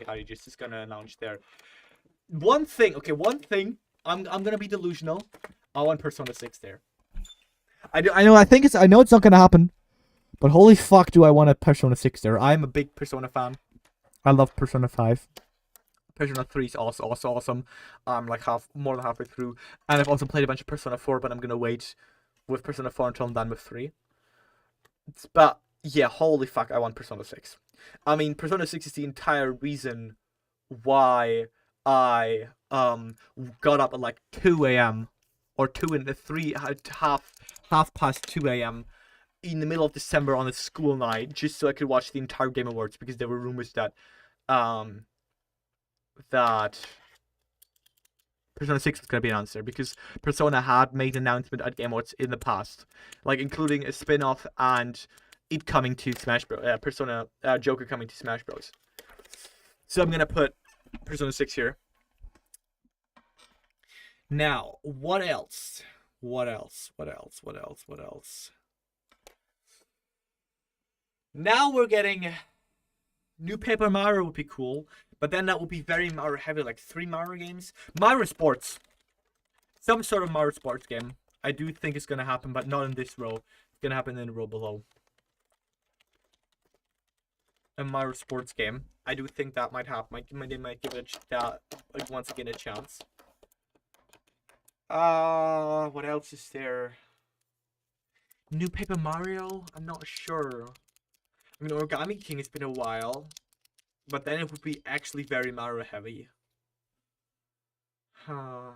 Ages is gonna announce there. One thing. I'm gonna be delusional. I want Persona 6 there. I know it's not gonna happen, but holy fuck, do I want a Persona 6 there? I'm a big Persona fan. I love Persona 5. Persona 3 is also awesome. I'm like more than halfway through, and I've also played a bunch of Persona 4, but I'm gonna wait with Persona 4 until I'm done with 3. But yeah, holy fuck, I want Persona 6. I mean, Persona 6 is the entire reason why I got up at like 2 a.m. or half past 2 a.m. in the middle of December on a school night just so I could watch the entire Game Awards, because there were rumors that Persona 6 was going to be announced there, because Persona had made an announcement at Game Awards in the past, like including a spin-off and it coming to Smash Bros. Joker coming to Smash Bros. So I'm going to put Persona 6 here. Now, what else? Now we're getting New Paper Mario would be cool, but then that would be very Mario heavy, like 3 Mario games. Mario Sports. Some sort of Mario Sports game. I do think it's gonna happen, but not in this row. It's gonna happen in the row below. A Mario Sports game. I do think that might happen. They might give it once again a chance. What else is there? New Paper Mario? I'm not sure. I mean, Origami King has been a while, but then it would be actually very Mario heavy. Huh.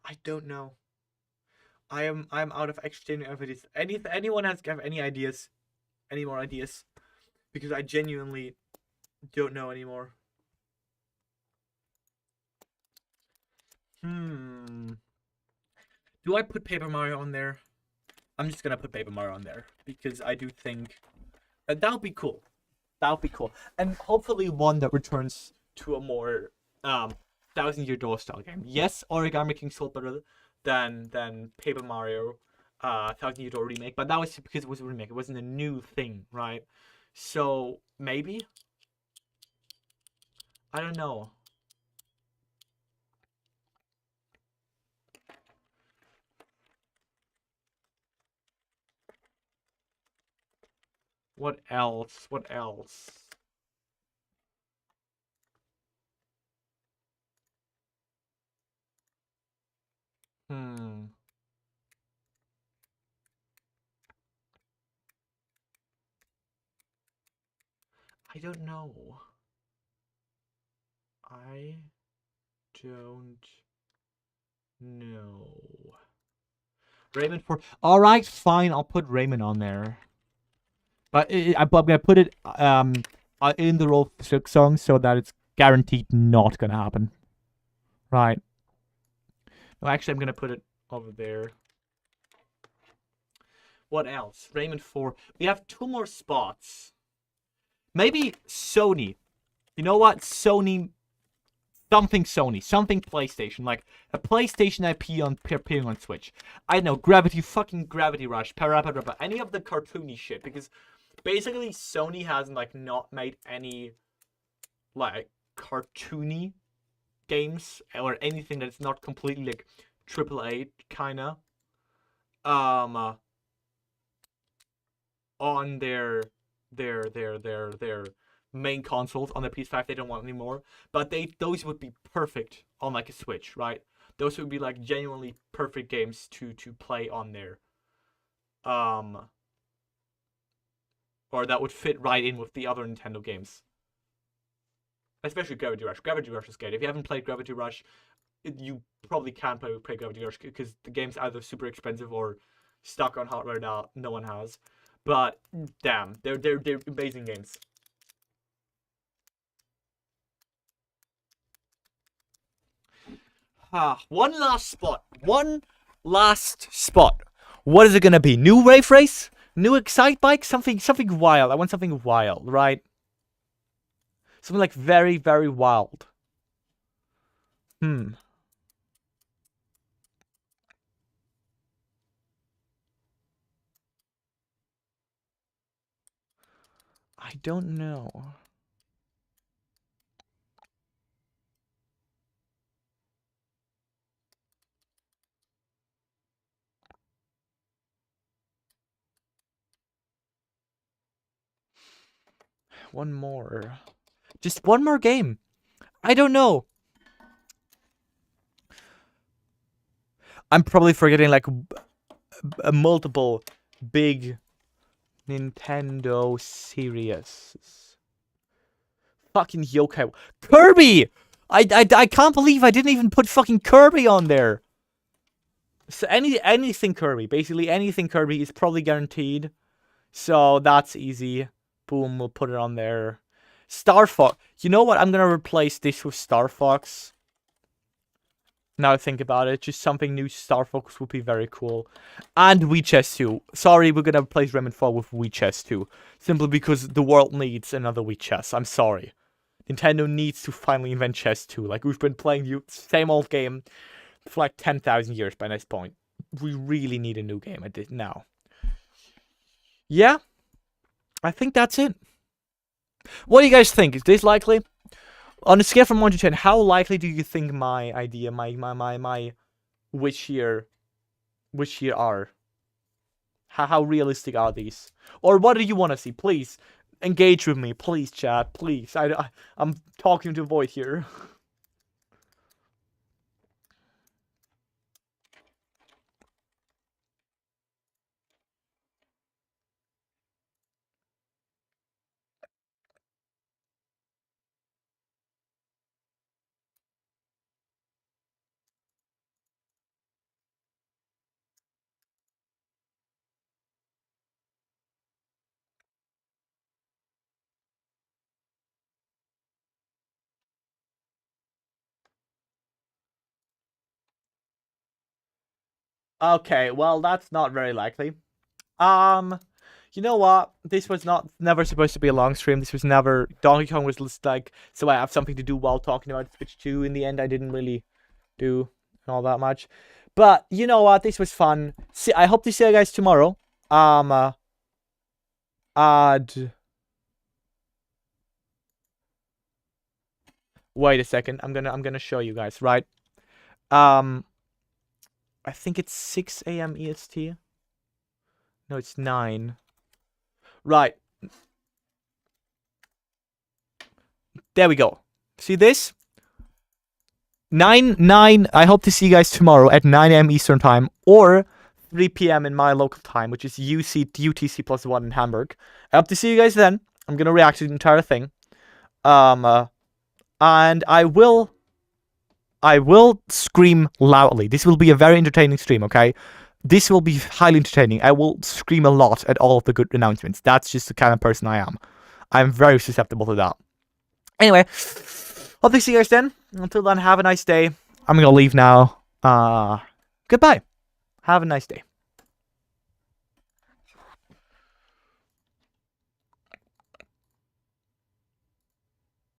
I don't know. I'm out of extra ideas. Anyone have any ideas? Any more ideas? Because I genuinely don't know anymore. Do I put Paper Mario on there? I'm just gonna put Paper Mario on there because I do think that would be cool. That would be cool, and hopefully one that returns to a more 1,000 Year Door style game. Yes, Origami King sold better than Paper Mario 1,000 Year Door remake, but that was because it was a remake. It wasn't a new thing, right? So maybe, I don't know. What else? What else? Hmm. I don't know. I don't know. Raymond for. All right, fine. I'll put Raymond on there. But I'm gonna put it in the role song so that it's guaranteed not gonna happen. Right. No, actually, I'm gonna put it over there. What else? Raymond 4. We have 2 more spots. Maybe Sony. You know what? Sony. Something Sony. Something PlayStation. Like a PlayStation IP appearing on Switch. I don't know. Fucking Gravity Rush. Parappa. Any of the cartoony shit. Because basically Sony has like not made any like cartoony games or anything that's not completely like AAA kinda on their main consoles on the PS5. They don't want anymore, but those would be perfect on like a Switch, right? Those would be like genuinely perfect games to play on there, or that would fit right in with the other Nintendo games, especially Gravity Rush. Gravity Rush is great. If you haven't played Gravity Rush, you probably can't play Gravity Rush because the game's either super expensive or stuck on hardware that no one has. But damn, they're amazing games. One last spot. One last spot. What is it gonna be? New Wave Race? New Excite Bike? Something wild. I want something wild, right? Something like very, very wild. I don't know. One more. Just one more game. I don't know. I'm probably forgetting like multiple big Nintendo series. Fucking Yokai. Kirby! I can't believe I didn't even put fucking Kirby on there. So anything Kirby, basically anything Kirby is probably guaranteed. So that's easy. Boom, we'll put it on there. Star Fox. You know what? I'm gonna replace this with Star Fox. Now I think about it, just something new Star Fox would be very cool. And Wii Chess 2. Sorry, we're gonna replace Rayman 4 with Wii Chess 2. Simply because the world needs another Wii Chess. I'm sorry. Nintendo needs to finally invent Chess 2. Like, we've been playing the same old game for like 10,000 years by this point. We really need a new game at this now. Yeah, I think that's it. What do you guys think? Is this likely? On a scale from 1 to 10, how likely do you think my idea, my which year are? How realistic are these? Or what do you want to see? Please engage with me, please, chat, please. I'm talking to a void here. Okay, well, that's not very likely. You know what? This was never supposed to be a long stream. This was never. Donkey Kong was just like, so I have something to do while talking about Switch 2. In the end, I didn't really do all that much. But you know what? This was fun. See, I hope to see you guys tomorrow. Wait a second. I'm gonna show you guys, right? I think it's 6 a.m. EST. No, it's 9. Right. There we go. See this? 9. I hope to see you guys tomorrow at 9 a.m. Eastern time or 3 p.m. in my local time, which is UTC plus 1 in Hamburg. I hope to see you guys then. I'm gonna react to the entire thing. And I will scream loudly. This will be a very entertaining stream, okay? This will be highly entertaining. I will scream a lot at all of the good announcements. That's just the kind of person I am. I'm very susceptible to that. Anyway, hope to see you guys then. Until then, have a nice day. I'm gonna leave now. Goodbye. Have a nice day.